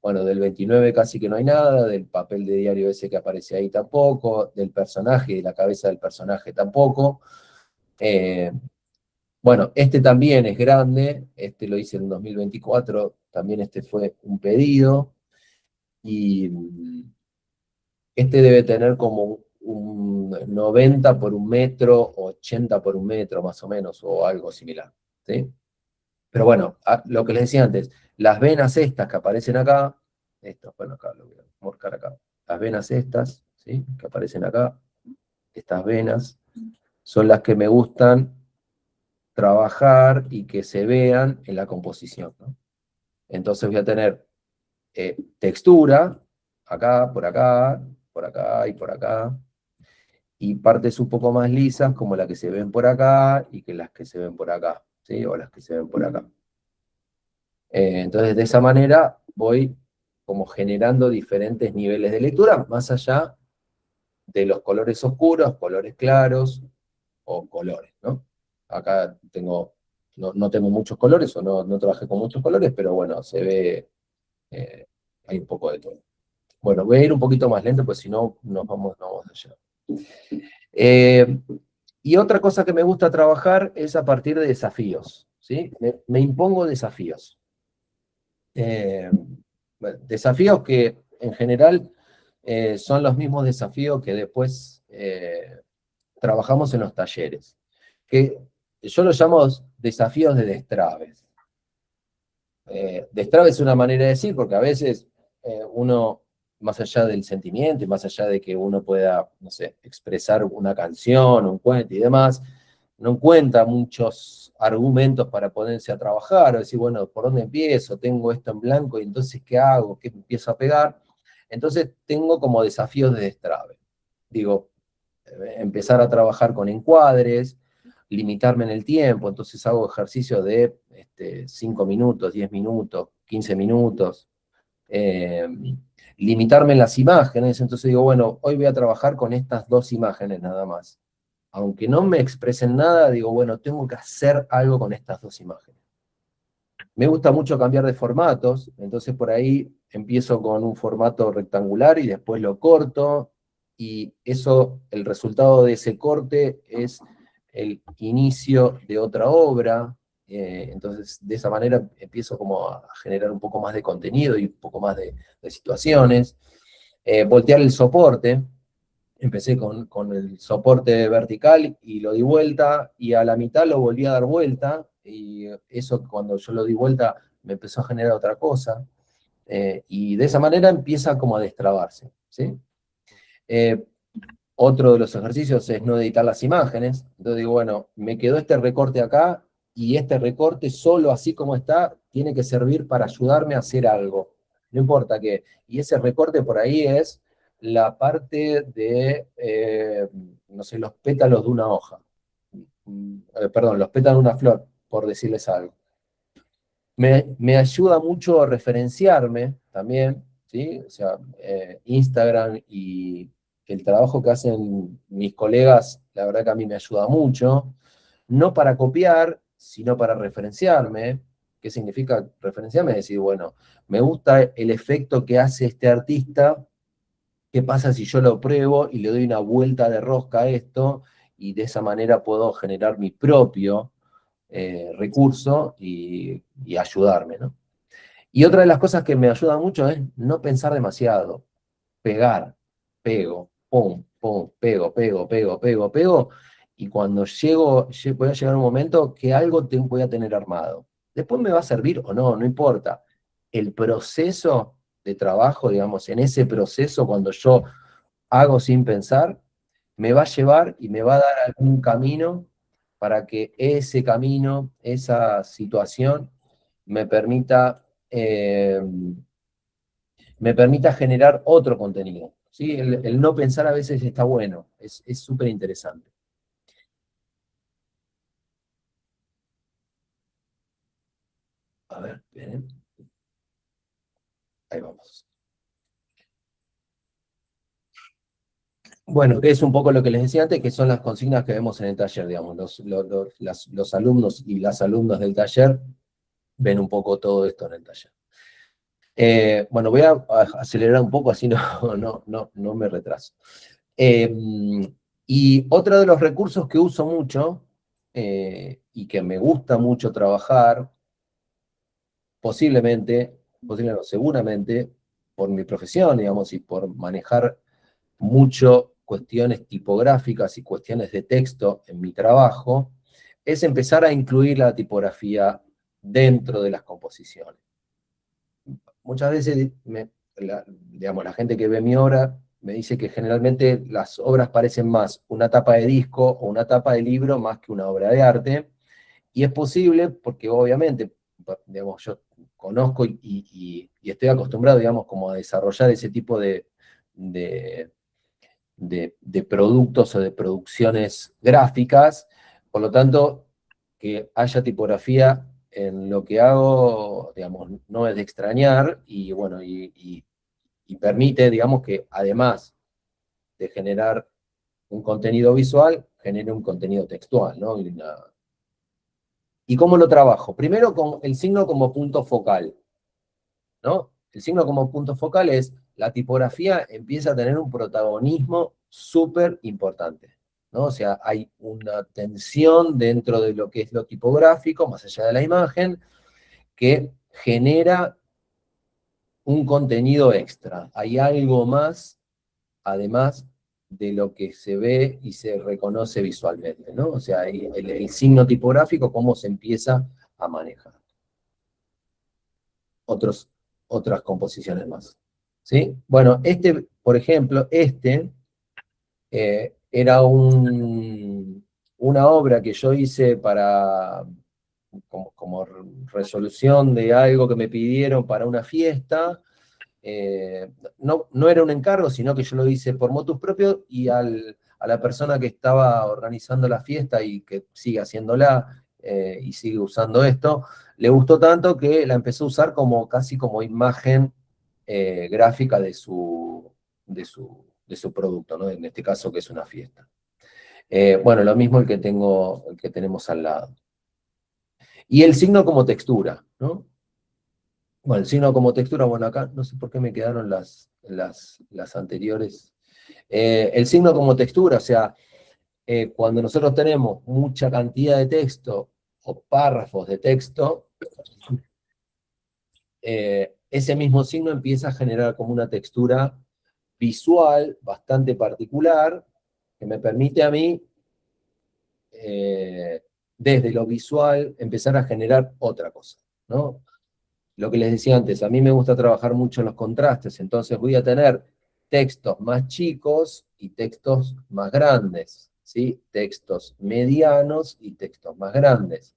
bueno, del 29 casi que no hay nada, del papel de diario ese que aparece ahí tampoco, del personaje, de la cabeza del personaje tampoco. Bueno, este también es grande, este lo hice en 2024, también este fue un pedido, y este debe tener como un 90 por 1 metro, 80 por 1 metro más o menos, o algo similar, ¿sí? Pero bueno, lo que les decía antes, las venas estas que aparecen acá, bueno, acá lo voy a marcar acá, las venas estas, ¿sí? Que aparecen acá, estas venas, son las que me gustan trabajar y que se vean en la composición, ¿no? Entonces voy a tener textura, acá, por acá y por acá, y partes un poco más lisas como las que se ven por acá y que las que se ven por acá, ¿sí? O las que se ven por acá. Entonces de esa manera voy como generando diferentes niveles de lectura, más allá de los colores oscuros, colores claros o colores, ¿no? Acá no tengo muchos colores o no trabajé con muchos colores, pero bueno, se ve, hay un poco de todo. Bueno, voy a ir un poquito más lento, pues si no, nos vamos allá. Y otra cosa que me gusta trabajar es a partir de desafíos, ¿sí? Me impongo desafíos. Desafíos que en general son los mismos desafíos que después trabajamos en los talleres, que yo los llamo desafíos de destraves. Destraves es una manera de decir, porque a veces uno, más allá del sentimiento y más allá de que uno pueda, no sé, expresar una canción, un cuento y demás, no encuentra muchos argumentos para ponerse a trabajar, o decir, bueno, ¿por dónde empiezo? Tengo esto en blanco y entonces, ¿qué hago? ¿Qué empiezo a pegar? Entonces tengo como desafíos de destrabe. Digo, empezar a trabajar con encuadres, limitarme en el tiempo, entonces hago ejercicios de 5 minutos, 10 minutos, 15 minutos, eh, limitarme en las imágenes, entonces digo, bueno, hoy voy a trabajar con estas 2 imágenes nada más. Aunque no me expresen nada, digo, bueno, tengo que hacer algo con estas 2 imágenes. Me gusta mucho cambiar de formatos, entonces por ahí empiezo con un formato rectangular y después lo corto, y eso, el resultado de ese corte es el inicio de otra obra, entonces de esa manera empiezo como a generar un poco más de contenido y un poco más de situaciones. Voltear el soporte, empecé con el soporte vertical y lo di vuelta, y a la mitad lo volví a dar vuelta, y eso cuando yo lo di vuelta me empezó a generar otra cosa, y de esa manera empieza como a destrabarse, ¿sí? Eh, Otro de los ejercicios es no editar las imágenes, entonces digo, bueno, me quedó este recorte acá, y este recorte solo así como está, tiene que servir para ayudarme a hacer algo, no importa qué, y ese recorte por ahí es la parte de, no sé, los pétalos de una hoja, perdón, los pétalos de una flor, por decirles algo. Me ayuda mucho a referenciarme también, ¿sí? O sea, Instagram y el trabajo que hacen mis colegas, la verdad que a mí me ayuda mucho, no para copiar, sino para referenciarme. ¿Qué significa referenciarme? Es decir, bueno, me gusta el efecto que hace este artista, ¿qué pasa si yo lo pruebo y le doy una vuelta de rosca a esto, y de esa manera puedo generar mi propio recurso y ayudarme, ¿no? Y otra de las cosas que me ayuda mucho es no pensar demasiado, pegar, pego, pum, pum, pego, pego, pego, pego, pego, y cuando voy a llegar a un momento que algo voy a tener armado. Después me va a servir o no, no importa. El proceso de trabajo, digamos, en ese proceso, cuando yo hago sin pensar, me va a llevar y me va a dar algún camino para que ese camino, esa situación, me permita, me permita generar otro contenido. ¿Sí? El no pensar a veces está bueno, es súper interesante. A ver, esperen. Ahí vamos. Bueno, es un poco lo que les decía antes, que son las consignas que vemos en el taller, digamos. Los alumnos y las alumnas del taller ven un poco todo esto en el taller. Bueno, voy a acelerar un poco, así no me retraso. Y otro de los recursos que uso mucho, y que me gusta mucho trabajar, seguramente, por mi profesión, digamos, y por manejar mucho cuestiones tipográficas y cuestiones de texto en mi trabajo, es empezar a incluir la tipografía dentro de las composiciones. Muchas veces, digamos, la gente que ve mi obra me dice que generalmente las obras parecen más una tapa de disco o una tapa de libro más que una obra de arte, y es posible porque obviamente, digamos, yo conozco y estoy acostumbrado, digamos, como a desarrollar ese tipo de, de productos o de producciones gráficas, por lo tanto, que haya tipografía en lo que hago, digamos, no es de extrañar, y bueno, y permite, digamos, que además de generar un contenido visual, genere un contenido textual, ¿no? ¿Y cómo lo trabajo? Primero con el signo como punto focal, ¿no? El signo como punto focal es, la tipografía empieza a tener un protagonismo súper importante, ¿no? O sea, hay una tensión dentro de lo que es lo tipográfico, más allá de la imagen, que genera un contenido extra. Hay algo más, además de lo que se ve y se reconoce visualmente, ¿no? O sea, el signo tipográfico, cómo se empieza a manejar. Otras composiciones más, ¿sí? Bueno, por ejemplo, era una obra que yo hice como resolución de algo que me pidieron para una fiesta, no era un encargo, sino que yo lo hice por motus propio y a la persona que estaba organizando la fiesta y que sigue haciéndola y sigue usando esto, le gustó tanto que la empezó a usar como casi como imagen gráfica de su producto, ¿no? En este caso que es una fiesta. Bueno, lo mismo el que tenemos al lado. Y el signo como textura, ¿no? Bueno, el signo como textura, bueno, acá no sé por qué me quedaron las anteriores. El signo como textura, o sea, cuando nosotros tenemos mucha cantidad de texto o párrafos de texto, ese mismo signo empieza a generar como una textura visual bastante particular que me permite a mí, desde lo visual, empezar a generar otra cosa, ¿no? Lo que les decía antes, a mí me gusta trabajar mucho en los contrastes, entonces voy a tener textos más chicos y textos más grandes, ¿sí? Textos medianos y textos más grandes.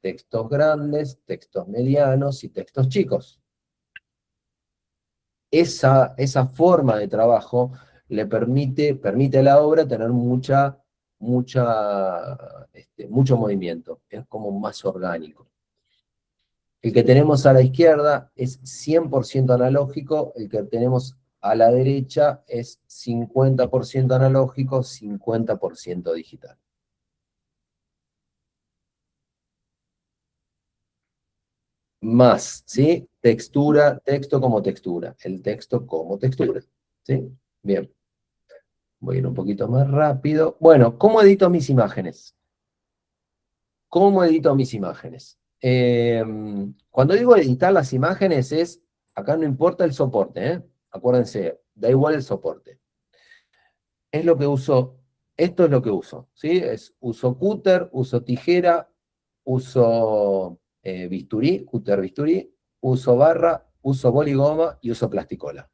Textos grandes, textos medianos y textos chicos. Esa forma de trabajo le permite a la obra tener mucho movimiento, es como más orgánico. El que tenemos a la izquierda es 100% analógico, el que tenemos a la derecha es 50% analógico, 50% digital. Más, ¿sí? Textura, texto como textura, el texto como textura, ¿sí? Bien, voy a ir un poquito más rápido. Bueno, ¿cómo edito mis imágenes? ¿Cómo edito mis imágenes? Cuando digo editar las imágenes acá no importa el soporte, ¿eh? Acuérdense, da igual el soporte. Es lo que uso, esto es lo que uso, ¿sí? Uso cúter, uso tijera, uso bisturí, cúter bisturí, uso barra, uso boligoma y uso plasticola.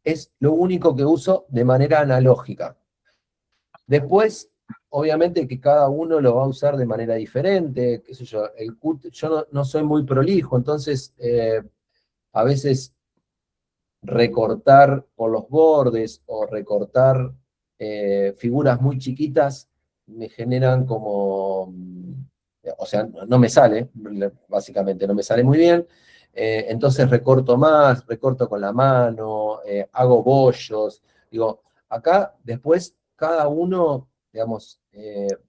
Es lo único que uso de manera analógica. Después, obviamente que cada uno lo va a usar de manera diferente, qué sé yo, yo no soy muy prolijo, entonces a veces recortar por los bordes o recortar figuras muy chiquitas me generan como, o sea, no me sale, básicamente no me sale muy bien, entonces recorto más, recorto con la mano, hago bollos, digo, acá después cada uno, digamos,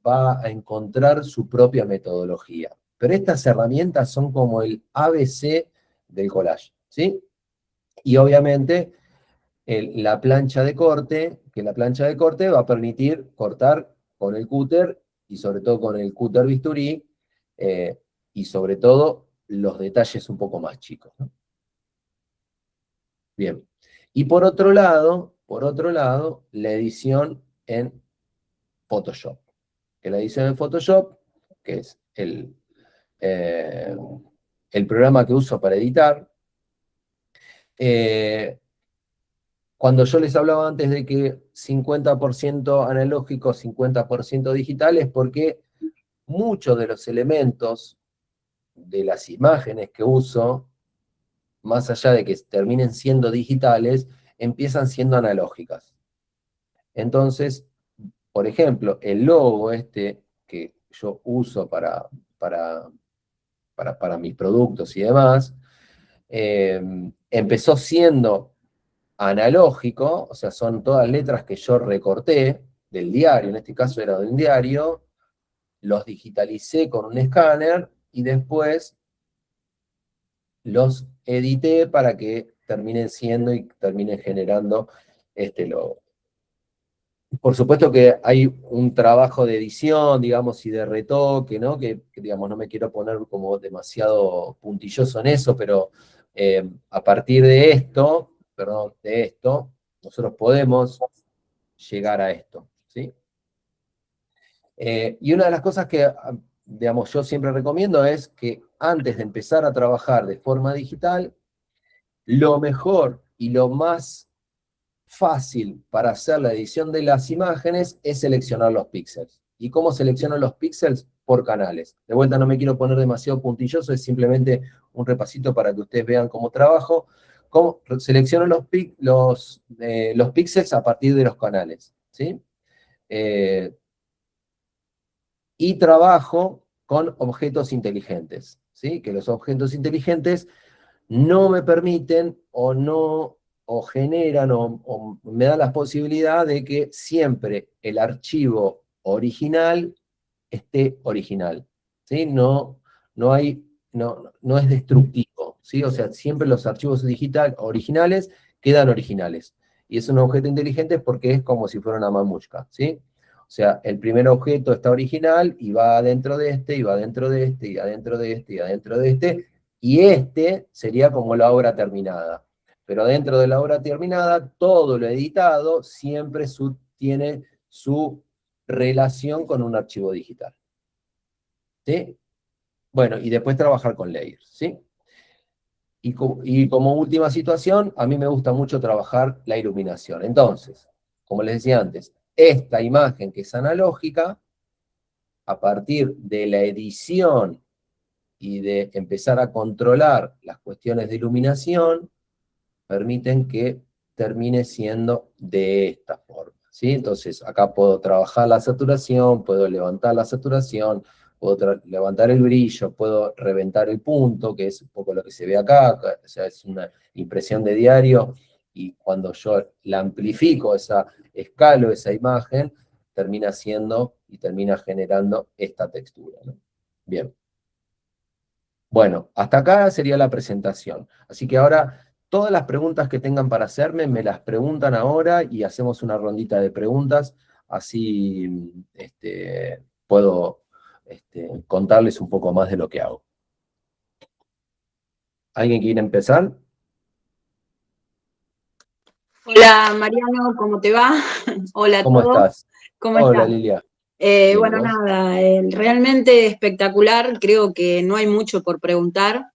va a encontrar su propia metodología, pero estas herramientas son como el ABC del collage, ¿sí? Y obviamente la plancha de corte, que la plancha de corte va a permitir cortar con el cúter y sobre todo con el cúter bisturí y sobre todo los detalles un poco más chicos, ¿no? Bien. Y por otro lado, la edición en Photoshop. Que la edición en Photoshop, que es eh, el programa que uso para editar, cuando yo les hablaba antes de que 50% analógico, 50% digital, es porque muchos de los elementos de las imágenes que uso, más allá de que terminen siendo digitales, empiezan siendo analógicas. Entonces, por ejemplo, el logo este que yo uso para mis productos y demás, empezó siendo analógico, o sea, son todas letras que yo recorté del diario, en este caso era de un diario, los digitalicé con un escáner y después los edité para que terminen siendo y terminen generando este logo. Por supuesto que hay un trabajo de edición, digamos, y de retoque, ¿no? Que, digamos, no me quiero poner como demasiado puntilloso en eso, pero a partir de esto, perdón, de esto, nosotros podemos llegar a esto, ¿sí? Y una de las cosas que, digamos, yo siempre recomiendo es que antes de empezar a trabajar de forma digital, lo mejor y lo más fácil para hacer la edición de las imágenes es seleccionar los píxeles. ¿Y cómo selecciono los píxeles? Por canales. De vuelta no me quiero poner demasiado puntilloso, es simplemente un repasito para que ustedes vean cómo trabajo. selecciono los píxeles a partir de los canales, ¿sí? Y trabajo con objetos inteligentes, ¿sí? Que los objetos inteligentes no me permiten o generan o me dan la posibilidad de que siempre el archivo original esté original, ¿sí? No es destructivo, ¿sí? O sea, siempre los archivos originales quedan originales. Y es un objeto inteligente porque es como si fuera una mamushka, ¿sí? O sea, el primer objeto está original y va adentro de este, y va adentro de este, y adentro de este, y adentro de este, y este sería como la obra terminada. Pero dentro de la obra terminada, todo lo editado siempre tiene su relación con un archivo digital, ¿sí? Bueno, y después trabajar con layers, ¿sí? Y como última situación, a mí me gusta mucho trabajar la iluminación. Entonces, como les decía antes, esta imagen que es analógica, a partir de la edición y de empezar a controlar las cuestiones de iluminación, permiten que termine siendo de esta forma, ¿sí? Entonces, acá puedo trabajar la saturación, puedo levantar la saturación, puedo levantar el brillo, puedo reventar el punto, que es un poco lo que se ve acá, o sea, es una impresión de diario, y cuando yo la amplifico, escalo esa imagen, termina siendo y termina generando esta textura, ¿no? Bien. Bueno, hasta acá sería la presentación. Así que ahora, todas las preguntas que tengan para hacerme, me las preguntan ahora y hacemos una rondita de preguntas, así puedo contarles un poco más de lo que hago. ¿Alguien quiere empezar? Hola Mariano, ¿cómo te va? Hola a ¿Cómo todos, estás? ¿cómo Hola, están? Lilia. Bien, ¿y Bueno, vos? nada, realmente espectacular, creo que no hay mucho por preguntar.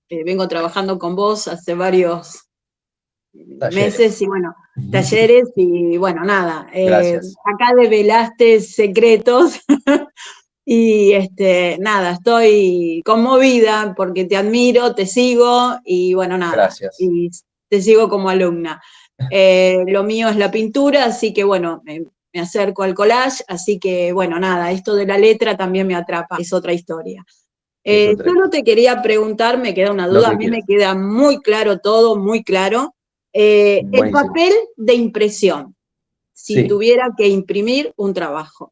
Vengo trabajando con vos hace varios meses Talleres. y bueno, talleres y bueno, nada, Gracias. acá develaste secretos y nada, estoy conmovida porque te admiro, te sigo y bueno, nada, Gracias. y te sigo como alumna. Lo mío es la pintura, así que bueno, me acerco al collage, así que bueno, nada, esto de la letra también me atrapa, es otra historia. Es otra Solo historia. te quería preguntar, me queda una Lo duda, a que mí me quieras. queda muy claro todo, muy claro. El Buenísimo. papel de impresión, si Sí. tuviera que imprimir un trabajo.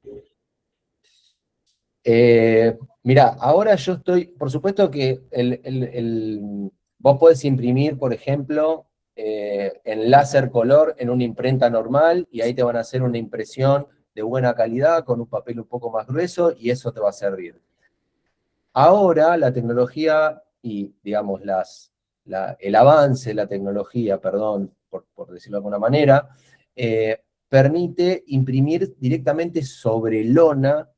Mirá, ahora yo estoy, por supuesto que vos podés imprimir, por ejemplo, en láser color en una imprenta normal y ahí te van a hacer una impresión de buena calidad con un papel un poco más grueso y eso te va a servir. Ahora la tecnología y, digamos, el avance de la tecnología, perdón, por decirlo de alguna manera, permite imprimir directamente sobre lona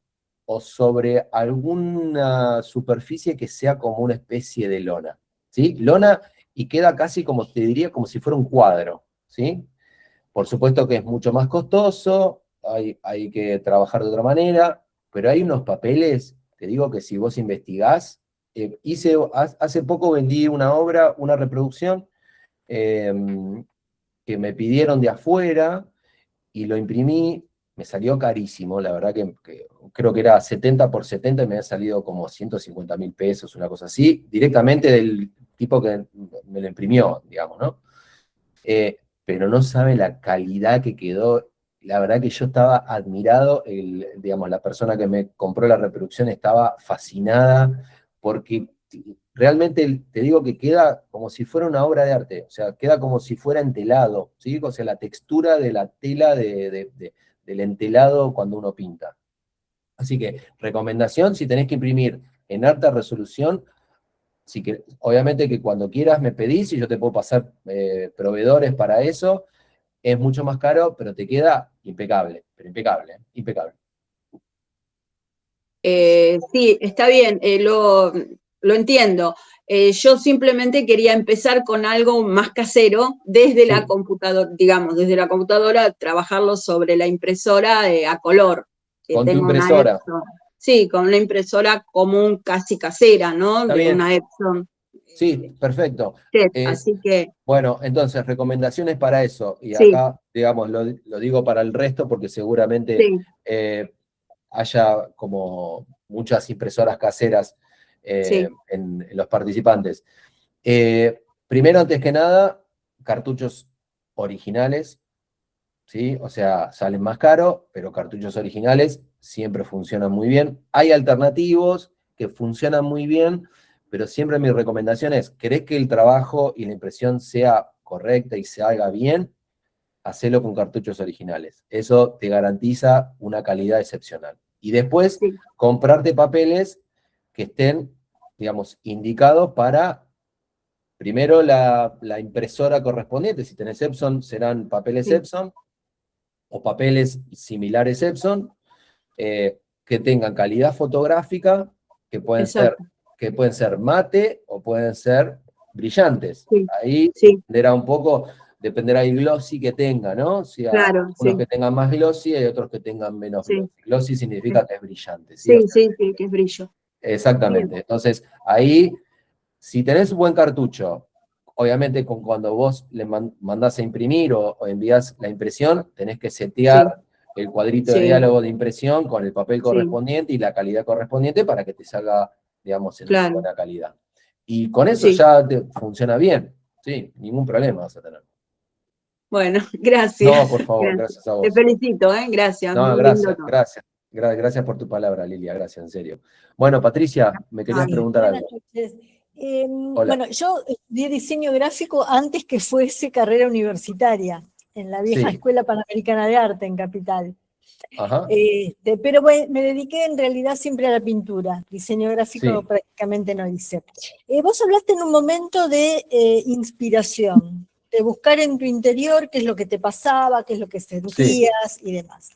o sobre alguna superficie que sea como una especie de lona, ¿sí? Lona y queda casi como, te diría, como si fuera un cuadro, ¿sí? Por supuesto que es mucho más costoso, hay que trabajar de otra manera, pero hay unos papeles, te digo que si vos investigás, hace poco vendí una obra, una reproducción, eh, que me pidieron de afuera, y lo imprimí, me salió carísimo, la verdad que creo que era 70 por 70 y me había salido como 150.000 pesos, una cosa así, directamente del tipo que me lo imprimió, digamos, ¿no? Pero no sabe la calidad que quedó. La verdad que yo estaba admirado, digamos, la persona que me compró la reproducción estaba fascinada, porque realmente te digo que queda como si fuera una obra de arte, o sea, queda como si fuera entelado, ¿sí? O sea, la textura de la tela del entelado cuando uno pinta. Así que, recomendación, si tenés que imprimir en alta resolución, obviamente que cuando quieras me pedís y yo te puedo pasar proveedores para eso. Es mucho más caro, pero te queda impecable, pero impecable, impecable. Sí, está bien, lo entiendo. Yo simplemente quería empezar con algo más casero desde la Sí, computadora, digamos, desde la computadora, trabajarlo sobre la impresora a color, que con tu tengo una impresora. Epson. Sí, con una impresora común casi casera, ¿no? Está De bien, una Epson. Sí, perfecto. chef, así que Bueno, entonces, recomendaciones para eso. Y sí, acá, digamos, lo digo para el resto porque seguramente sí, haya como muchas impresoras caseras sí, en los participantes. Primero, antes que nada, cartuchos originales, ¿sí? O sea, salen más caros, pero cartuchos originales siempre funcionan muy bien. Hay alternativos que funcionan muy bien, pero siempre mi recomendación es, ¿querés que el trabajo y la impresión sea correcta y se haga bien? Hacelo con cartuchos originales. Eso te garantiza una calidad excepcional. Y después, sí, comprarte papeles que estén, digamos, indicados para, primero, la impresora correspondiente. Si tenés Epson, serán papeles sí, Epson o papeles similares Epson, que tengan calidad fotográfica, que pueden ser, exacto, que pueden ser mate o pueden ser brillantes. sí, Ahí sí, dependerá el glossy que tenga, ¿no? Si hay claro, unos sí, que tengan más glossy y otros que tengan menos sí, glossy. Glossy significa que es brillante, ¿sí? O sí, sea, sí, sí, que es brillo. Bien, exactamente. Entonces, ahí, si tenés un buen cartucho, obviamente cuando vos le mandás a imprimir o envías la impresión, tenés que sí, setear el cuadrito de sí, diálogo de impresión con el papel sí, correspondiente y la calidad correspondiente para que te salga, digamos, en claro, buena calidad. Y con eso sí. ya te funciona bien, ¿sí? Ningún problema vas a tener. Bueno, gracias, No, por favor, gracias. gracias a Te vos. felicito, ¿eh? Gracias, No, muy lindo gracias, todo. gracias. Gracias por tu palabra, Lilia, gracias, en serio. Bueno, Patricia, me querías Sí, preguntar buenas algo. noches. Hola. Bueno, yo estudié diseño gráfico antes que fuese carrera universitaria, en la vieja Sí, Escuela Panamericana de Arte en Capital. ajá, Pero bueno, me dediqué en realidad siempre a la pintura, diseño gráfico sí, prácticamente no hice. Vos hablaste en un momento de inspiración, de buscar en tu interior qué es lo que te pasaba, qué es lo que sí, sentías y demás. sí.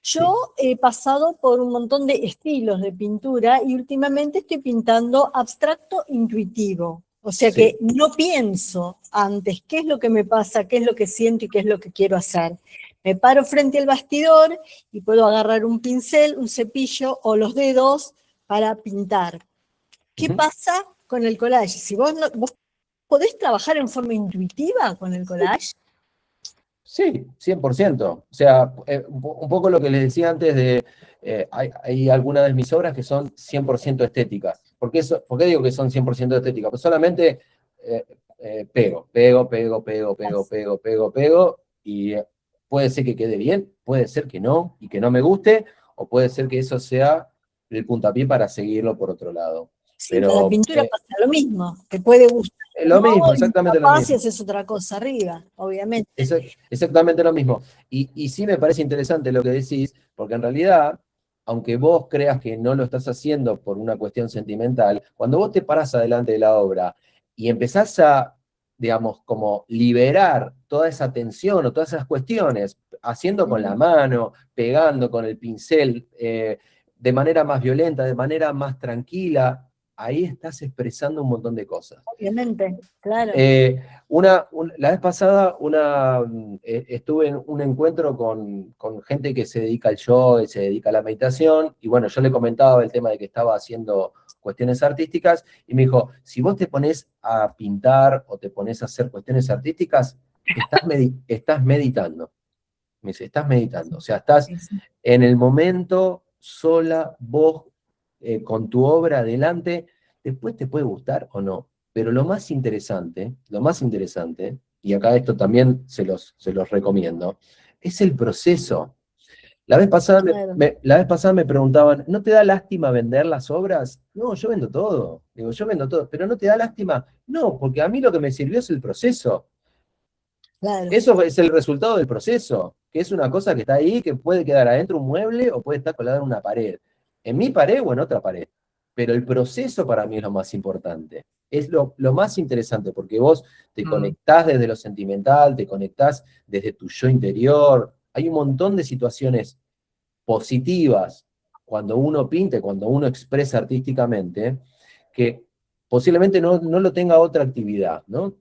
Yo he pasado por un montón de estilos de pintura y últimamente estoy pintando abstracto intuitivo. O sea que Sí. no pienso antes qué es lo que me pasa, qué es lo que siento y qué es lo que quiero hacer. Me paro frente al bastidor y puedo agarrar un pincel, un cepillo o los dedos para pintar. ¿Qué Ujú. pasa con el collage? Si vos podés trabajar en forma intuitiva con el collage. Sí, 100%. O sea, un poco lo que les decía antes de, hay algunas de mis obras que son 100% estéticas. ¿Por qué digo que son 100% estéticas? Pues solamente eh, pego, y puede ser que quede bien, puede ser que no, y que no me guste, o puede ser que eso sea el puntapié para seguirlo por otro lado. Sí, con la Pero pintura pasa lo mismo, te puede gustar es o lo no, mismo, y exactamente lo capaz si mismo. haces otra cosa arriba, obviamente. Exactamente lo mismo. Y sí me parece interesante lo que decís, porque en realidad, aunque vos creas que no lo estás haciendo por una cuestión sentimental, cuando vos te parás adelante de la obra y empezás a, digamos, como liberar toda esa tensión o todas esas cuestiones, haciendo con la mano, pegando con el pincel, de manera más violenta, de manera más tranquila, ahí estás expresando un montón de cosas. Obviamente, claro. La vez pasada estuve en un encuentro con gente que se dedica al yoga, se dedica a la meditación, y bueno, yo le comentaba el tema de que estaba haciendo cuestiones artísticas, y me dijo, si vos te pones a pintar o te pones a hacer cuestiones artísticas, estás meditando. Me dice, estás meditando, o sea, estás Sí, sí. en el momento, sola, vos, con tu obra adelante, después te puede gustar o no. Pero lo más interesante, y acá esto también se los recomiendo, es el proceso. Claro. La vez pasada me preguntaban, ¿no te da lástima vender las obras? No, yo vendo todo. Digo, yo vendo todo, pero ¿no te da lástima? No, porque a mí lo que me sirvió es el proceso. Claro. Eso es el resultado del proceso, que es una cosa que está ahí, que puede quedar adentro un mueble o puede estar colgada en una pared. En mi pared o en otra pared. Pero el proceso para mí es lo más importante. Es lo más interesante, porque vos te conectás desde lo sentimental, te conectás desde tu yo interior. Hay un montón de situaciones positivas cuando uno pinta, y cuando uno expresa artísticamente, que posiblemente no lo tenga otra actividad, ¿no?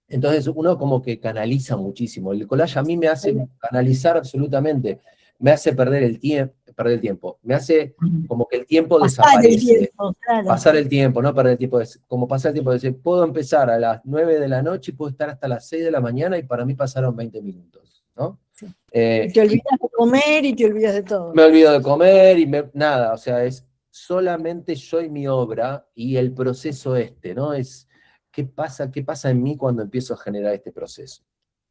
Entonces uno como que canaliza muchísimo. El collage a mí me hace canalizar absolutamente. me hace perder el tiempo, me hace como que el tiempo Pasar el desaparece. tiempo, claro. Pasar el tiempo, no perder el tiempo, es como pasar el tiempo, es decir, puedo empezar a las 9 de la noche y puedo estar hasta las 6 de la mañana y para mí pasaron 20 minutos, ¿no? Sí. Y te olvidas de comer y te olvidas de todo. Me olvido de comer y nada, o sea, es solamente yo y mi obra y el proceso ¿no? Es, ¿qué pasa en mí cuando empiezo a generar este proceso?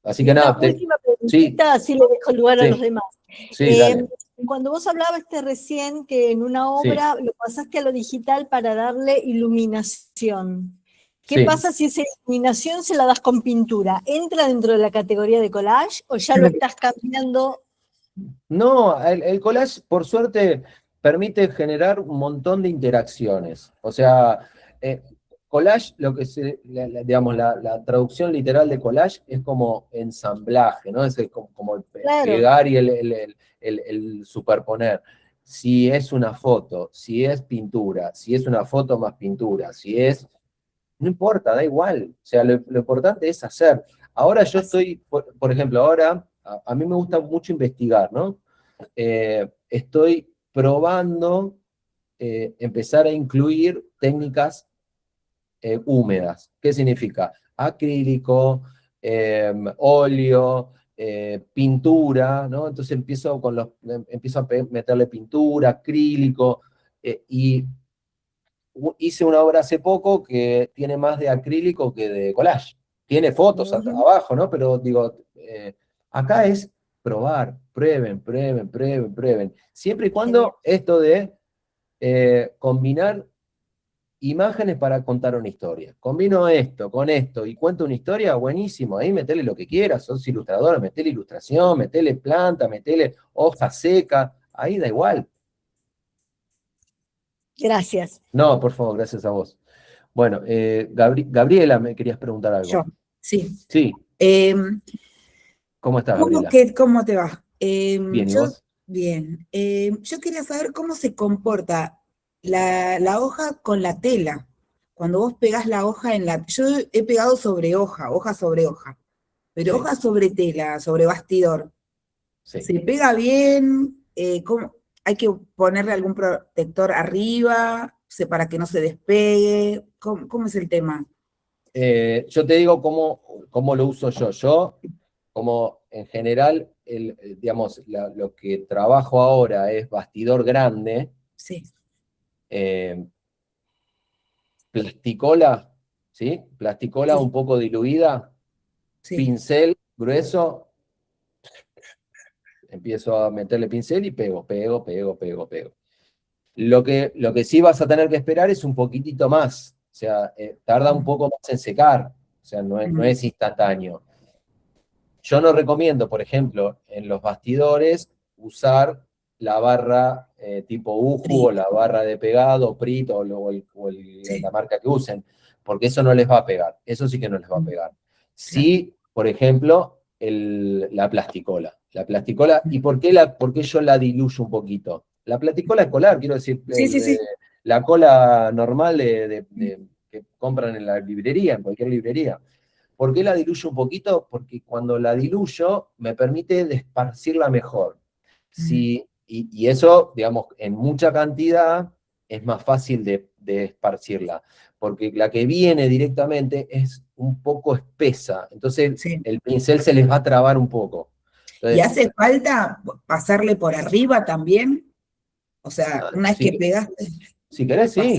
Así que nada, Una última sí, preguntita, así le dejo lugar a los demás. sí, dale. Cuando vos hablabas recién que en una Sí. obra lo pasaste a lo digital para darle iluminación. ¿Qué Sí. pasa si esa iluminación se la das con pintura? ¿Entra dentro de la categoría de collage o ya lo estás cambiando? No, el collage, por suerte, permite generar un montón de interacciones. O sea, collage, lo que digamos, la traducción literal de collage es como ensamblaje, ¿no? Es como el pegar y el superponer. Si es una foto, si es pintura, si es una foto más pintura, si es... No importa, da igual. O sea, lo importante es hacer. Ahora yo estoy, por ejemplo, ahora a mí me gusta mucho investigar, ¿no? Estoy probando empezar a incluir técnicas húmedas. ¿Qué significa? Acrílico, óleo, pintura, ¿no? Entonces empiezo a meterle pintura, acrílico, y hice una obra hace poco que tiene más de acrílico que de collage. Tiene fotos abajo, ¿no? Pero digo, acá es probar, prueben. Siempre y cuando esto de combinar imágenes para contar una historia. Combino esto con esto y cuento una historia, buenísimo. Ahí metele lo que quieras, sos ilustradora, metele ilustración, metele planta, metele hoja seca, ahí da igual. Gracias. No, por favor, gracias a vos. Bueno, Gabriela, me querías preguntar algo. Yo, sí. Sí. ¿Cómo estás, Gabriela? ¿Cómo te va? Bien, ¿y vos? Bien. Yo quería saber cómo se comporta la hoja con la tela. Cuando vos pegás la hoja yo he pegado sobre hoja sobre hoja, pero Sí. hoja sobre tela, sobre bastidor. Sí. ¿Se pega bien? ¿Hay que ponerle algún protector arriba para que no se despegue? ¿Cómo es el tema? Yo te digo cómo lo uso yo. Yo, como en general, digamos, lo que trabajo ahora es bastidor grande. Sí. Plasticola, ¿sí? Plasticola Sí. un poco diluida. Sí. Pincel grueso. Empiezo a meterle pincel y pego. Lo que sí vas a tener que esperar es un poquitito más. O sea, tarda un poco más en secar. O sea, no es instantáneo. Yo no recomiendo, por ejemplo, en los bastidores, usar la barra tipo Uju o la barra de pegado, Prit o la marca que usen, porque eso no les va a pegar. Eso sí que no les va a pegar. Sí, por ejemplo, la plasticola. La plasticola, ¿y por qué yo la diluyo un poquito? La plasticola escolar, quiero decir, la cola normal que compran en la librería, en cualquier librería. ¿Por qué la diluyo un poquito? Porque cuando la diluyo me permite esparcirla mejor. Y eso, digamos, en mucha cantidad es más fácil de esparcirla, porque la que viene directamente es un poco espesa, entonces el pincel se les va a trabar un poco. Entonces, ¿y hace falta pasarle por arriba también? O sea, una vez que pegaste... Si querés, sí.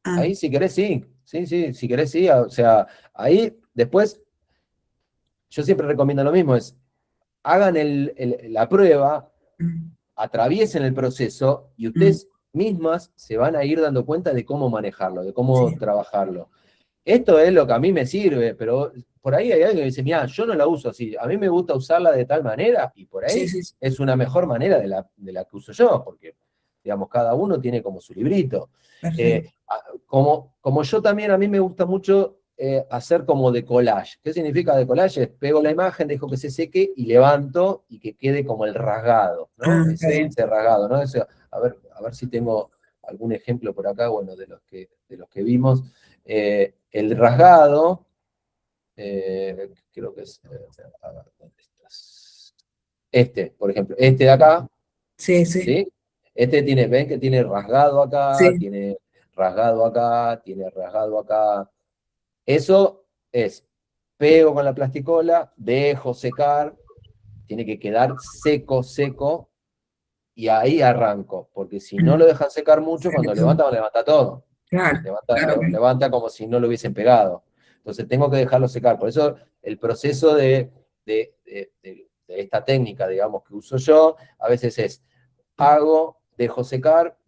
Ahí, si querés, sí. Sí, si querés, sí. O sea, ahí, después, yo siempre recomiendo lo mismo, es hagan la prueba, atraviesen el proceso y ustedes mismas se van a ir dando cuenta de cómo manejarlo, de cómo trabajarlo. Esto es lo que a mí me sirve, pero por ahí hay alguien que dice, mira, yo no la uso así, a mí me gusta usarla de tal manera, y por ahí es una mejor manera de la que uso yo, porque, digamos, cada uno tiene como su librito. Como yo también, a mí me gusta mucho hacer como de collage. ¿Qué significa de collage? Es pego la imagen, dejo que se seque y levanto y que quede como el rasgado, ¿no? Ese rasgado, ¿no? A ver si tengo algún ejemplo por acá, bueno, de los que vimos. El rasgado, creo que es... ¿dónde estás? por ejemplo, este de acá, Sí, sí, ¿sí? Este tiene, ven que tiene rasgado acá, sí. tiene rasgado acá, tiene rasgado acá. Eso es, pego con la plasticola, dejo secar, tiene que quedar seco, seco, y ahí arranco, porque si no lo dejan secar mucho, cuando levanta todo. Claro, claro. Levanta como si no lo hubiesen pegado. Entonces tengo que dejarlo secar. Por eso el proceso de esta técnica, digamos, que uso yo, a veces es, hago, dejo secar,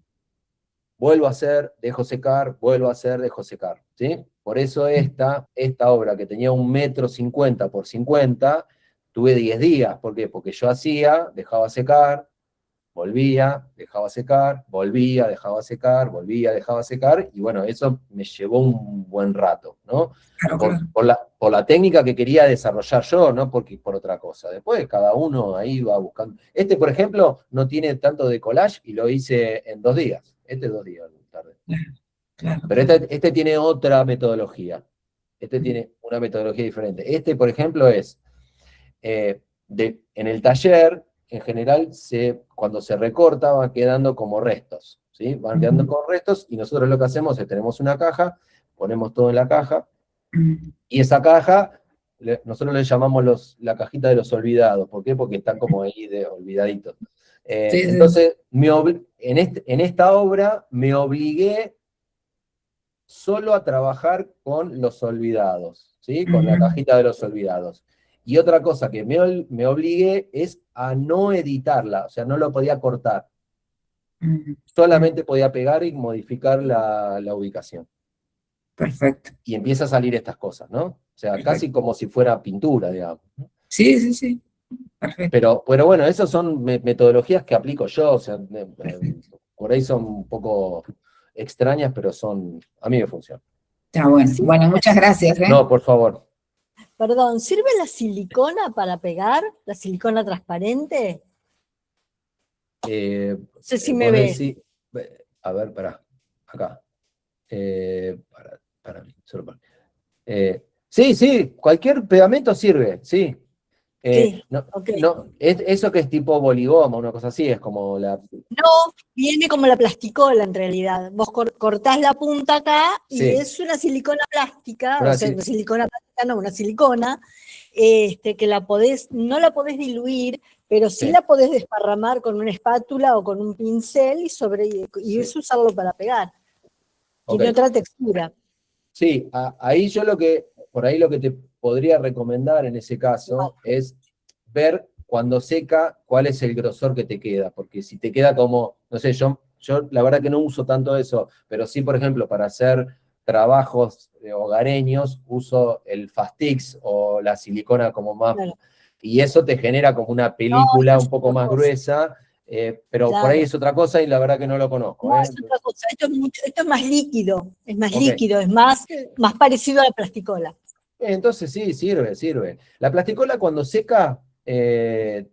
vuelvo a hacer, dejo secar, vuelvo a hacer, dejo secar. ¿Sí? Por eso esta obra que tenía 1,50 m por 50, tuve 10 días. ¿Por qué? Porque yo hacía, dejaba secar, volvía, dejaba secar, volvía, dejaba secar, volvía, dejaba secar, y bueno, eso me llevó un buen rato, ¿no? Claro, Por, claro. por la, por la técnica que quería desarrollar yo, no porque, por otra cosa. Después cada uno ahí va buscando. Este, por ejemplo, no tiene tanto de collage y lo hice en 2 días. 2 días tarde. Claro, Pero claro. este tiene otra metodología. Este tiene una metodología diferente. Este, por ejemplo, es en el taller, en general, cuando se recorta, va quedando como restos, ¿sí? Van quedando como restos, y nosotros lo que hacemos es, tenemos una caja, ponemos todo en la caja, y esa caja, nosotros le llamamos la cajita de los olvidados. ¿Por qué? Porque están como ahí de olvidaditos. Sí, sí. Entonces, en esta obra, me obligué solo a trabajar con los olvidados, ¿sí? Con la cajita de los olvidados. Y otra cosa que me obligué es a no editarla, o sea, no lo podía cortar. Solamente podía pegar y modificar la ubicación. Perfecto, Y empieza a salir estas cosas, ¿no? O sea, perfecto. casi como si fuera pintura, digamos. Sí, sí, sí. Perfecto, Pero bueno, esas son metodologías que aplico yo, o sea, perfecto. por ahí son un poco extrañas, pero a mí me funcionan. Está bueno. ¿Sirve Bueno, muchas gracias, ¿eh? No, por favor. Perdón, ¿sirve la silicona para pegar? ¿La silicona transparente? No sé si me Vos ves. decís, a ver, pará, acá. Para mí, solo para mí. Sí, sí, cualquier pegamento sirve, sí. Sí, No, ok. no, eso que es tipo boligoma, una cosa así, es como la... No, viene como la plasticola en realidad. Vos cortás la punta acá y Sí, es una silicona plástica, o una, sea, una silicona plástica, no, una silicona, que no la podés diluir, pero sí sí, la podés desparramar con una espátula o con un pincel y sí, es usarlo para pegar. ok. Tiene otra textura. Sí, ahí yo por ahí lo que te podría recomendar en ese caso es ver cuando seca cuál es el grosor que te queda, porque si te queda como, no sé, yo la verdad que no uso tanto eso, pero sí, por ejemplo, para hacer trabajos hogareños, uso el Fastix o la silicona como más, Claro. y eso te genera como una No, película esto un es poco otra más cosa. gruesa, pero por ahí Claro. es otra cosa y la verdad que no lo conozco, No, ¿eh? es otra cosa. Esto es más líquido, Ok. es más parecido a la plasticola. Entonces sí, sirve. La plasticola cuando seca queda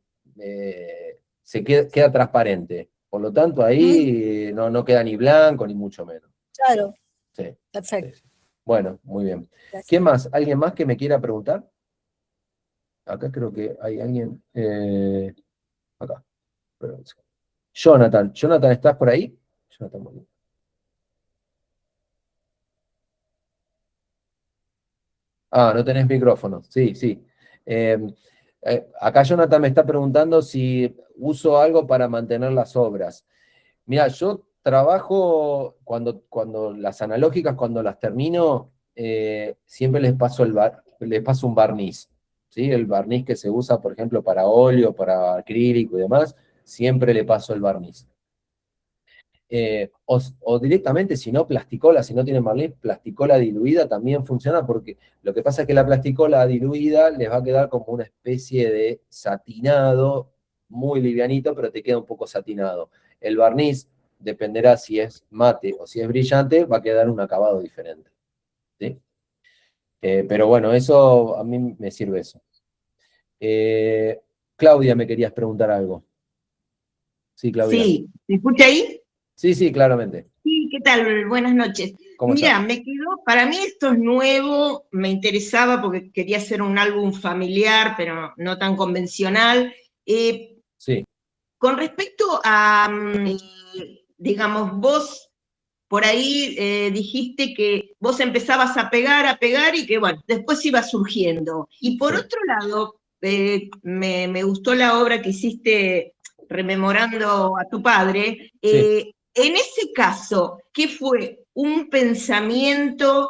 transparente. Por lo tanto, Mm, ahí no queda ni blanco ni mucho menos. claro, Sí, sí, perfecto. sí. Bueno, muy bien. Gracias. ¿Quién más? ¿Alguien más que me quiera preguntar? Acá creo que hay alguien. Acá. Perdón. Jonathan, ¿estás por ahí? Jonathan, muy bien. Ah, no tenés micrófono. Sí, sí. Eh, Acá Jonathan me está preguntando si uso algo para mantener las obras. Mira, yo trabajo cuando las analógicas, cuando las termino, siempre les paso un barniz. ¿Sí? El barniz que se usa, por ejemplo, para óleo, para acrílico y demás, siempre le paso el barniz. O directamente, si no, plasticola, si no tienen barniz, plasticola diluida también funciona, porque lo que pasa es que la plasticola diluida les va a quedar como una especie de satinado, muy livianito, pero te queda un poco satinado. El barniz, dependerá si es mate o si es brillante, va a quedar un acabado diferente. ¿Sí? Pero bueno, eso a mí me sirve eso. Claudia, me querías preguntar algo. Sí, Claudia. Sí, ¿me escucha ahí? Sí, sí, claramente. Sí, ¿qué tal? Buenas noches. ¿Cómo Mira, estás? para mí esto es nuevo, me interesaba porque quería hacer un álbum familiar, pero no tan convencional, Sí, Con respecto a, digamos, vos por ahí dijiste que vos empezabas a pegar y que, bueno, después iba surgiendo. Y por sí, otro lado, me gustó la obra que hiciste rememorando a tu padre. sí. En ese caso, ¿qué fue? ¿Un pensamiento,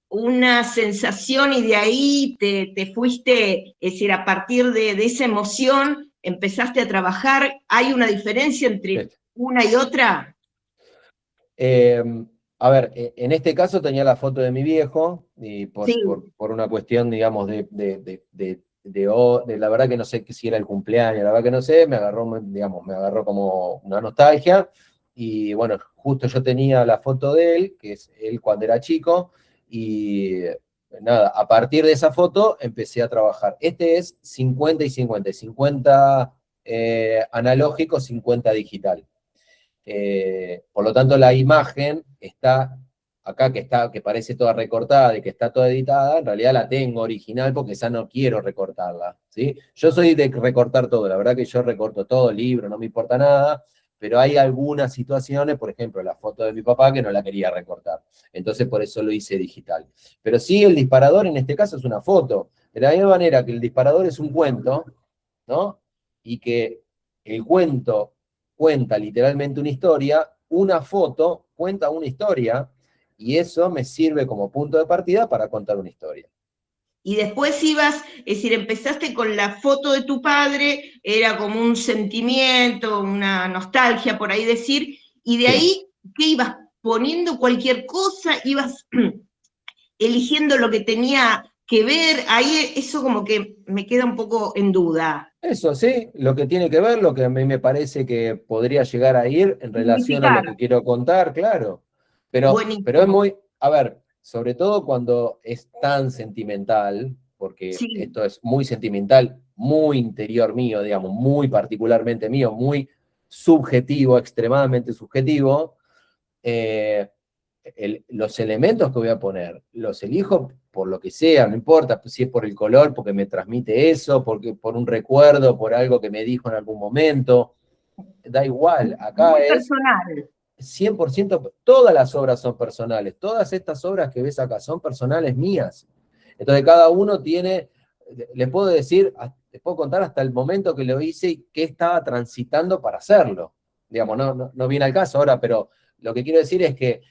una sensación y de ahí te fuiste, es decir, a partir de esa emoción empezaste a trabajar? ¿Hay una diferencia entre una y otra? Eh, a ver, en este caso tenía la foto de mi viejo, y Sí, por una cuestión, digamos, de la verdad que no sé si era el cumpleaños, la verdad que no sé, digamos, me agarró como una nostalgia, y bueno, justo yo tenía la foto de él, que es él cuando era chico, y nada, a partir de esa foto empecé a trabajar. Este es 50 y 50, 50 analógico, 50 digital. Por lo tanto, la imagen está acá, que parece toda recortada y que está toda editada, en realidad la tengo original porque ya no quiero recortarla, ¿sí? Yo soy de recortar todo, la verdad que yo recorto todo, libro, no me importa nada, pero hay algunas situaciones, por ejemplo, la foto de mi papá que no la quería recortar, entonces por eso lo hice digital. Pero sí, el disparador en este caso es una foto, de la misma manera que el disparador es un cuento, ¿no? Y que el cuento cuenta literalmente una historia, una foto cuenta una historia, y eso me sirve como punto de partida para contar una historia. y después ibas, es decir, empezaste con la foto de tu padre, era como un sentimiento, una nostalgia, por ahí decir, y de Sí. ahí, ¿qué ibas poniendo cualquier cosa? Ibas eligiendo lo que tenía que ver, ahí eso como que me queda un poco en duda. Eso sí, lo que tiene que ver, lo que a mí me parece que podría llegar a ir en relación a lo Significar, que quiero contar, claro. Pero es buenísimo. muy, a ver, sobre todo cuando es tan sentimental, porque Sí, esto es muy sentimental, muy interior mío, digamos, muy particularmente mío, muy subjetivo, extremadamente subjetivo, eh, los elementos que voy a poner, los elijo por lo que sea, no importa si es por el color, porque me transmite eso, porque por un recuerdo, por algo que me dijo en algún momento, da igual, acá muy es personal. 100%, todas las obras son personales, todas estas obras que ves acá son personales mías. Entonces cada uno tiene, le puedo decir, les puedo contar hasta el momento que lo hice y qué estaba transitando para hacerlo. Digamos, no viene al caso ahora, pero lo que quiero decir es que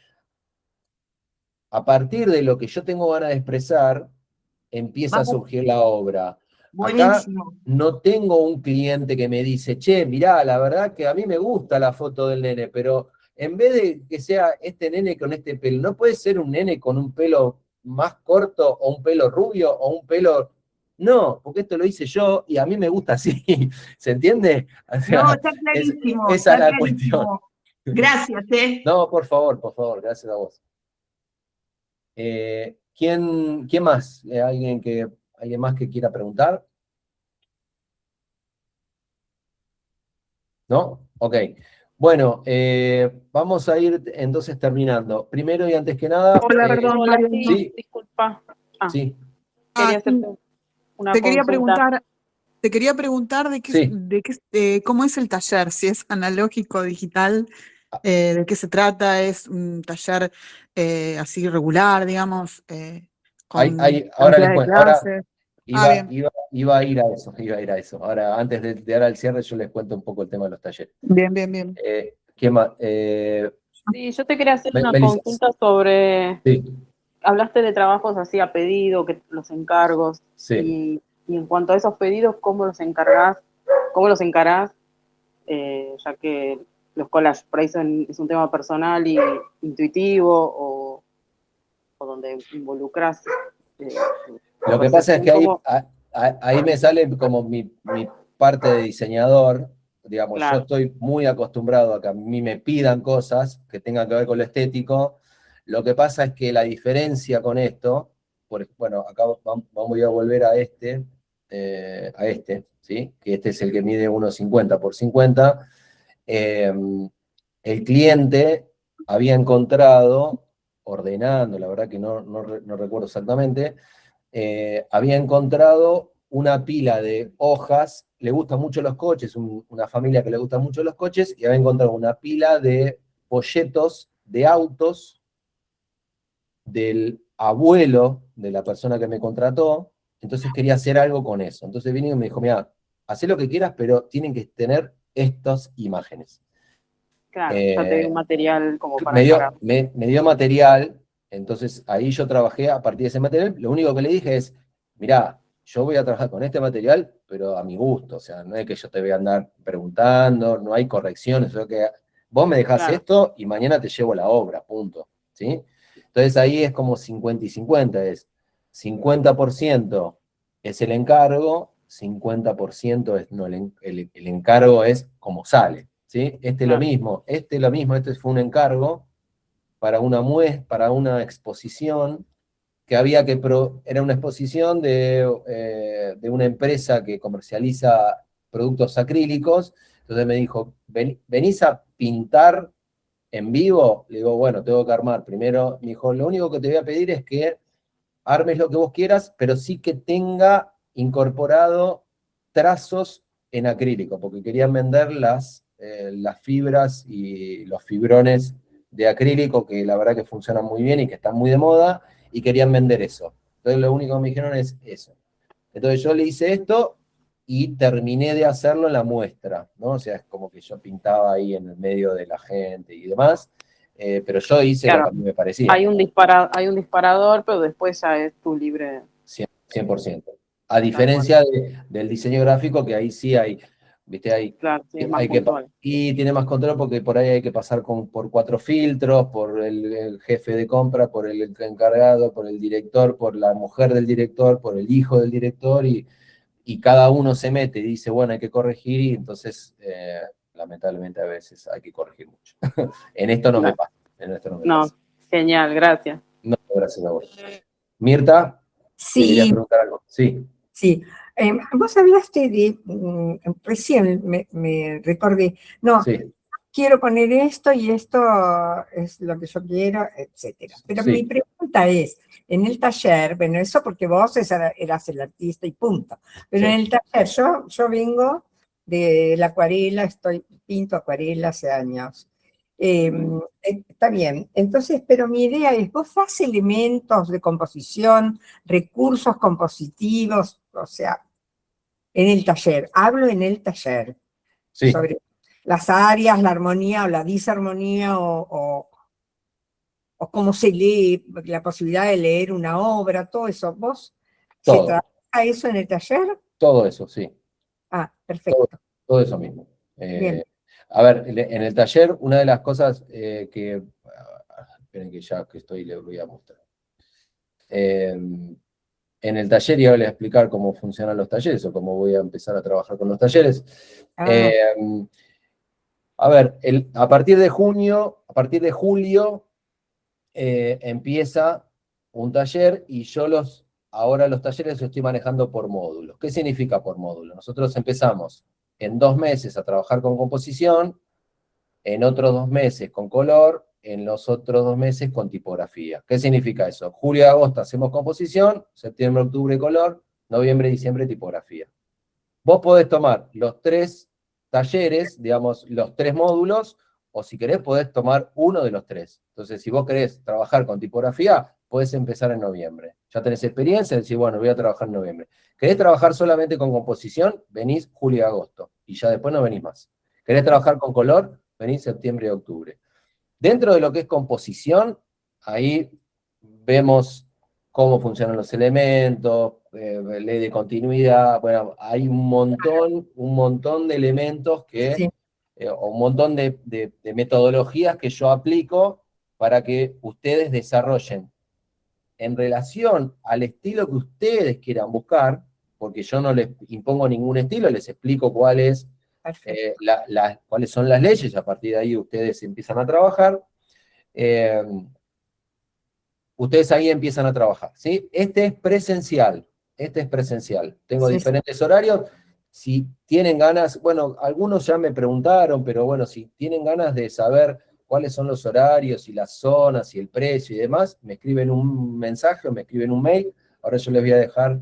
a partir de lo que yo tengo ganas de expresar, empieza a Vamos, surgir la obra. Acá buenísimo. no tengo un cliente que me dice, che, mirá, la verdad que a mí me gusta la foto del nene, pero en vez de que sea este nene con este pelo, ¿no puede ser un nene con un pelo más corto o un pelo rubio o un pelo... No, porque esto lo hice yo y a mí me gusta así, ¿se entiende? O No, sea, está clarísimo, esa es está la cuestión. clarísimo. Gracias, ¿eh? No, por favor, gracias a vos. ¿Quién más? ¿Alguien más que quiera preguntar? ¿No? Ok. Bueno, vamos a ir entonces terminando. Primero y antes que nada, Hola, perdón, Hola, Mario. sí, sí, disculpa. sí, Quería Sí, hacerte una te quería consulta. preguntar sí. cómo es el taller, si es analógico, digital, de qué se trata, es un taller así regular, digamos, con Ahora cantidad les de cuento, ahora clases. Ah, iba, bien, iba, iba a ir a eso, iba a ir a eso. Ahora, antes de dar al cierre, yo les cuento un poco el tema de los talleres. bien, bien, bien. ¿Quién más? Sí, yo te quería hacer una Melissa, consulta sobre, sí, hablaste de trabajos así a pedido, que los encargos, sí. y en cuanto a esos pedidos, ¿cómo los encargás? ¿Cómo los encarás? Ya que los collages por ahí es un tema personal y intuitivo, o donde involucras tu Lo que pasa es percepción, que ¿cómo? ahí me sale como mi parte de diseñador. Digamos, yo Claro, estoy muy acostumbrado a que a mí me pidan cosas que tengan que ver con lo estético. Lo que pasa es que la diferencia con esto, bueno, acá voy a volver a este, ¿sí? Que este es el que mide 1,50 por 50. Eh, el cliente había encontrado, ordenando, la verdad que no recuerdo exactamente, había encontrado una pila de hojas le gustan mucho los coches, una familia que le gustan mucho los coches, y había encontrado una pila de folletos de autos del abuelo de la persona que me contrató, entonces quería hacer algo con eso. Entonces vine y me dijo, mira, haz lo que quieras, pero tienen que tener estas imágenes. Claro, ya te dio un material como para me dio material, entonces ahí yo trabajé a partir de ese material. Lo único que le dije es, mirá, yo voy a trabajar con este material, pero a mi gusto, o sea, no es que yo te voy a andar preguntando, no hay correcciones, o sea, que vos me dejás esto y mañana te llevo la obra, punto, ¿sí? Entonces ahí es como 50 y 50, es 50% es el encargo, 50% es, no, el encargo es como sale, ¿sí? Este lo mismo, este fue un encargo para una exposición que había que, era una exposición de una empresa que comercializa productos acrílicos, entonces me dijo, ¿venís a pintar en vivo? Le digo, bueno, tengo que armar. Primero, me dijo, lo único que te voy a pedir es que armes lo que vos quieras, pero sí que tenga incorporado trazos en acrílico, porque querían vender las fibras y los fibrones de acrílico, que la verdad que funcionan muy bien y que están muy de moda, y querían vender eso. Entonces lo único que me dijeron es eso. Entonces yo le hice esto y terminé de hacerlo en la muestra, ¿no? O sea, es como que yo pintaba ahí en el medio de la gente y demás, pero yo hice lo que a mí me parecía. Hay un disparador, pero después ya es tu libre. 100%. A diferencia del diseño gráfico, que ahí sí hay, ¿viste? Claro, sí, es más puntual. Y tiene más control porque por ahí hay que pasar por 4 filtros, por el jefe de compra, por el encargado, por el director, por la mujer del director, por el hijo del director, y cada uno se mete y dice, bueno, hay que corregir, y entonces, lamentablemente, a veces hay que corregir mucho. En esto no me pasa. Genial, gracias. No, gracias a vos. Mirta, sí. ¿querías preguntar algo? Sí. Sí. Vos hablaste de, recién me recordé, quiero poner esto y esto es lo que yo quiero, etcétera. Pero mi pregunta es, en el taller, bueno, eso porque vos eras el artista y punto, pero en el taller yo vengo de la acuarela, pinto acuarela hace años. Está bien, entonces, pero mi idea es, vos das elementos de composición, recursos compositivos, o sea, en el taller, hablo en el taller, sobre las áreas, la armonía o la disarmonía, o cómo se lee, la posibilidad de leer una obra, todo eso. ¿Vos se trabaja eso en el taller? Todo eso, sí. Ah, perfecto. Todo eso mismo. Bien. A ver, en el taller, una de las cosas que... esperen que ya que estoy, les voy a mostrar. En el taller, y ahora les voy a explicar cómo funcionan los talleres, o cómo voy a empezar a trabajar con los talleres. A ver, a partir de julio, empieza un taller, y yo ahora los talleres los estoy manejando por módulos. ¿Qué significa por módulo? Nosotros empezamos en 2 meses a trabajar con composición, en otros 2 meses con color, en los otros 2 meses con tipografía. ¿Qué significa eso? Julio y agosto hacemos composición, septiembre, octubre color, noviembre, diciembre tipografía. Vos podés tomar los 3 talleres, digamos, los 3 módulos, o si querés podés tomar uno de los 3. Entonces, si vos querés trabajar con tipografía, podés empezar en noviembre. Ya tenés experiencia, decís, bueno, voy a trabajar en noviembre. ¿Querés trabajar solamente con composición? Venís julio y agosto, y ya después no venís más. ¿Querés trabajar con color? Venís septiembre y octubre. Dentro de lo que es composición, ahí vemos cómo funcionan los elementos, ley de continuidad, bueno, hay un montón de elementos o un montón de metodologías que yo aplico para que ustedes desarrollen en relación al estilo que ustedes quieran buscar, porque yo no les impongo ningún estilo, les explico cuáles son las leyes, y a partir de ahí ustedes empiezan a trabajar. Ustedes ahí empiezan a trabajar, ¿sí? Este es presencial. Tengo diferentes horarios. Si tienen ganas, bueno, algunos ya me preguntaron, pero bueno, si tienen ganas de saber cuáles son los horarios y las zonas y el precio y demás, me escriben un mensaje o me escriben un mail. Ahora yo les voy a dejar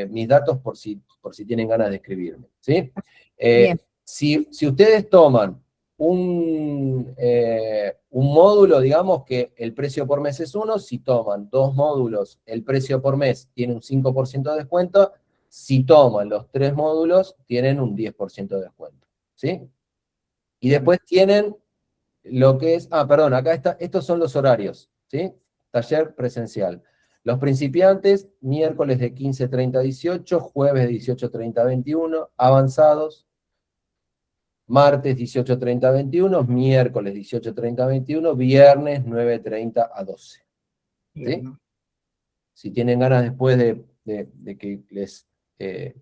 mis datos por si tienen ganas de escribirme, ¿sí? Bien. Si ustedes toman un módulo, digamos que el precio por mes es 1, si toman 2 módulos, el precio por mes tiene un 5% de descuento, si toman los 3 módulos, tienen un 10% de descuento, ¿sí? Y después tienen lo que es, perdón, acá está, estos son los horarios, ¿sí? Taller presencial. Los principiantes, miércoles de 15:30 a 18, jueves de 18:30 a 21, avanzados, martes 18:30 a 21, miércoles 18:30 a 21, viernes 9:30 a 12. ¿Sí? Si tienen ganas después de que les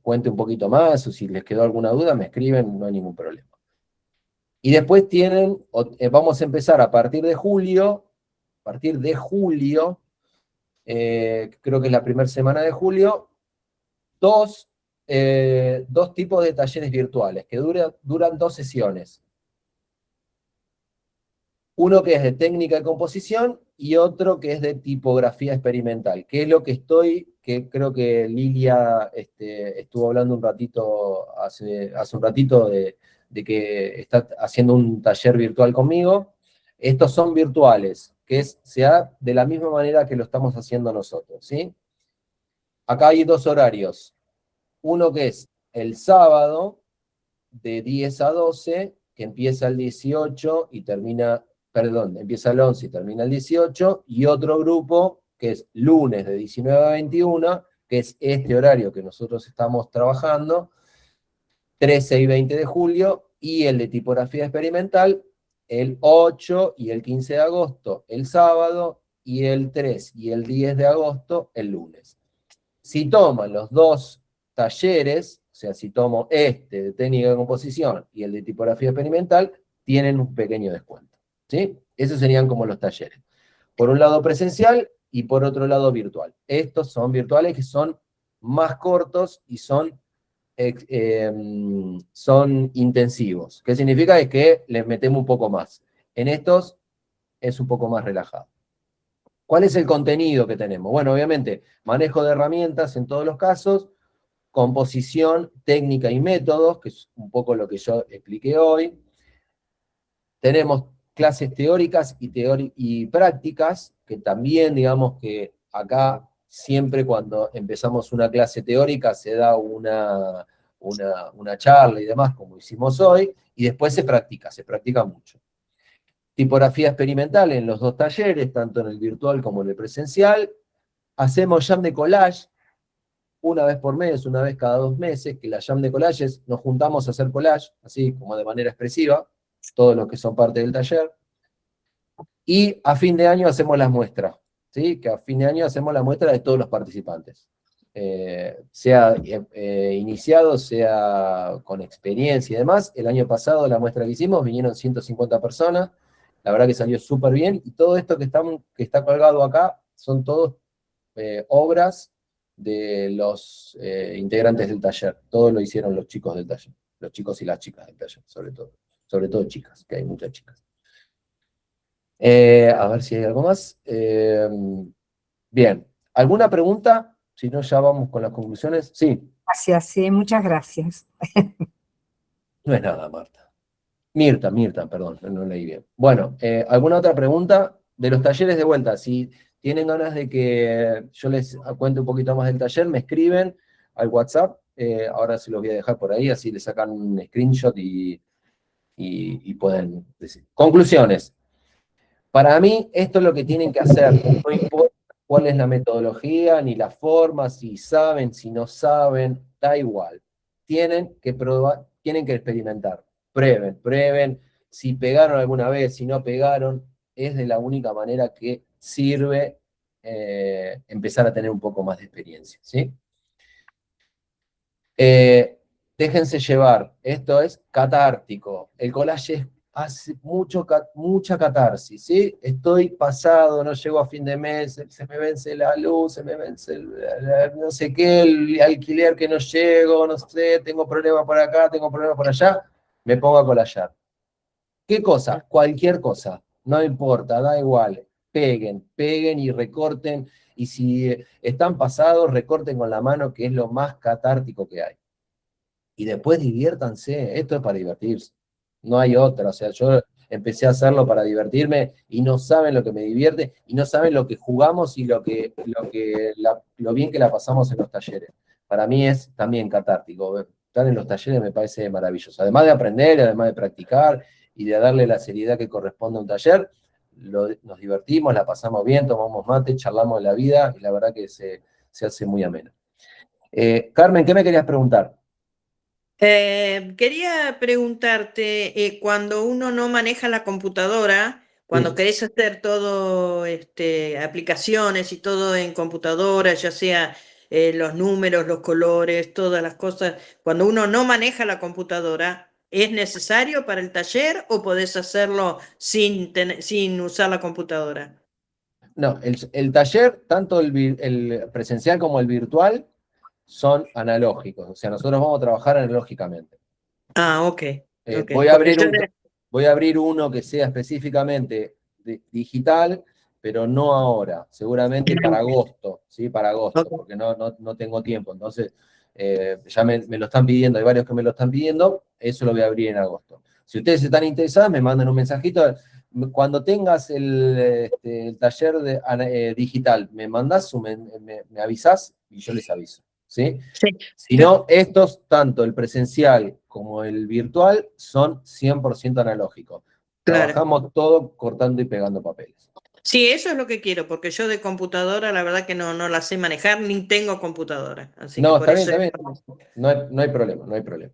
cuente un poquito más, o si les quedó alguna duda, me escriben, no hay ningún problema. Y después tienen, vamos a empezar a partir de julio, creo que es la primera semana de julio, dos tipos de talleres virtuales que duran 2 sesiones. Uno que es de técnica de composición y otro que es de tipografía experimental, que es lo que creo que Lilia estuvo hablando un ratito, hace un ratito de que está haciendo un taller virtual conmigo. Estos son virtuales, que se da de la misma manera que lo estamos haciendo nosotros, ¿sí? Acá hay 2 horarios. Uno que es el sábado, de 10 a 12, que empieza el 18 y termina, perdón, empieza el 11 y termina el 18, y otro grupo que es lunes de 19 a 21, que es este horario que nosotros estamos trabajando, 13 y 20 de julio, y el de tipografía experimental, el 8 y el 15 de agosto, el sábado, y el 3 y el 10 de agosto, el lunes. Si toman los 2 talleres, o sea, si tomo de técnica de composición y el de tipografía experimental, tienen un pequeño descuento, ¿sí? Esos serían como los talleres. Por un lado presencial y por otro lado virtual. Estos son virtuales que son más cortos y son intensivos. ¿Qué significa? Es que les metemos un poco más. En estos es un poco más relajado. ¿Cuál es el contenido que tenemos? Bueno, obviamente, manejo de herramientas en todos los casos, composición, técnica y métodos, que es un poco lo que yo expliqué hoy. Tenemos clases teóricas y prácticas, que también, digamos que acá siempre cuando empezamos una clase teórica se da una charla y demás, como hicimos hoy, y después se practica mucho. Tipografía experimental en los 2 talleres, tanto en el virtual como en el presencial. Hacemos jam de collage, una vez por mes, una vez cada 2 meses, que la jam de collage nos juntamos a hacer collage, así como de manera expresiva, todos los que son parte del taller. Y a fin de año hacemos las muestras, ¿sí? Que a fin de año hacemos la muestra de todos los participantes. Sea iniciado, sea con experiencia y demás. El año pasado la muestra que hicimos, vinieron 150 personas, la verdad que salió súper bien, y todo esto que está colgado acá son todos obras de los integrantes del taller. Todo lo hicieron los chicos del taller, los chicos y las chicas del taller, sobre todo chicas, que hay muchas chicas. A ver si hay algo más. Bien, ¿alguna pregunta? Si no, ya vamos con las conclusiones. Sí. Gracias, sí, muchas gracias. No es nada, Marta. Mirta, perdón, no leí bien. Bueno, ¿alguna otra pregunta? De los talleres de vuelta, si tienen ganas de que yo les cuente un poquito más del taller, me escriben al WhatsApp, ahora se los voy a dejar por ahí, así les sacan un screenshot y pueden decir. Conclusiones. Para mí, esto es lo que tienen que hacer, no importa cuál es la metodología, ni la forma, si saben, si no saben, da igual. Tienen que probar, tienen que experimentar. Prueben, si pegaron alguna vez, si no pegaron, es de la única manera que sirve empezar a tener un poco más de experiencia, ¿sí? Déjense llevar, esto es catártico, el collage hace mucha catarsis, ¿sí? Estoy pasado, no llego a fin de mes, se me vence la luz, se me vence no sé qué, el alquiler que no llego, no sé, tengo problemas por acá, tengo problemas por allá, me pongo a collagear. ¿Qué cosa? Cualquier cosa, no importa, da igual, peguen y recorten y si están pasados, recorten con la mano, que es lo más catártico que hay. Y después diviértanse, esto es para divertirse, no hay otra. O sea, yo empecé a hacerlo para divertirme y no saben lo que me divierte y no saben lo que jugamos y lo bien que la pasamos en los talleres. Para mí es también catártico. Estar en los talleres me parece maravilloso. Además de aprender, además de practicar y de darle la seriedad que corresponde a un taller, nos divertimos, la pasamos bien, tomamos mate, charlamos de la vida y la verdad que se hace muy ameno. Carmen, ¿qué me querías preguntar? Quería preguntarte, cuando uno no maneja la computadora, cuando querés hacer todo, aplicaciones y todo en computadora, ya sea los números, los colores, todas las cosas, cuando uno no maneja la computadora, ¿es necesario para el taller o podés hacerlo sin usar la computadora? No, el taller, tanto el presencial como el virtual, son analógicos. O sea, nosotros vamos a trabajar analógicamente. Ah, ok. Voy a abrir uno que sea específicamente digital, pero no ahora, seguramente para agosto, ¿sí? Para agosto, porque no tengo tiempo. Entonces, ya me lo están pidiendo, hay varios que me lo están pidiendo, eso lo voy a abrir en agosto. Si ustedes están interesados, me mandan un mensajito. Cuando tengas el taller digital, me mandás, me avisás y yo les aviso. ¿Sí? Sí. Si no, estos, tanto el presencial como el virtual, son 100% analógicos. Claro. Trabajamos todo cortando y pegando papeles. Sí, eso es lo que quiero, porque yo de computadora la verdad que no la sé manejar, ni tengo computadora. Así No, que está bien. No hay problema.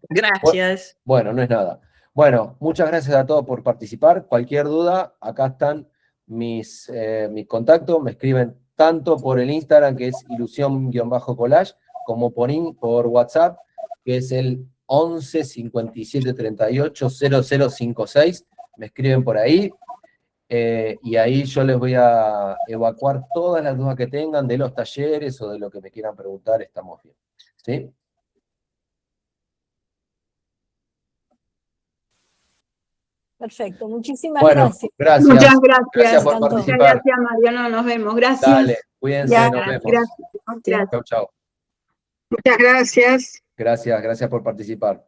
Gracias. Bueno, no es nada. Bueno, muchas gracias a todos por participar. Cualquier duda, acá están mis contactos, me escriben tanto por el Instagram, que es ilusión-collage, como por WhatsApp, que es el 11 57 38 0056. Me escriben por ahí y ahí yo les voy a evacuar todas las dudas que tengan de los talleres o de lo que me quieran preguntar. Estamos bien. ¿Sí? Perfecto, muchísimas gracias. Muchas gracias. Gracias por participar. Muchas gracias, Mariano, nos vemos. Gracias. Dale, cuídense, nos vemos. Gracias. Chau. Muchas gracias. Gracias por participar.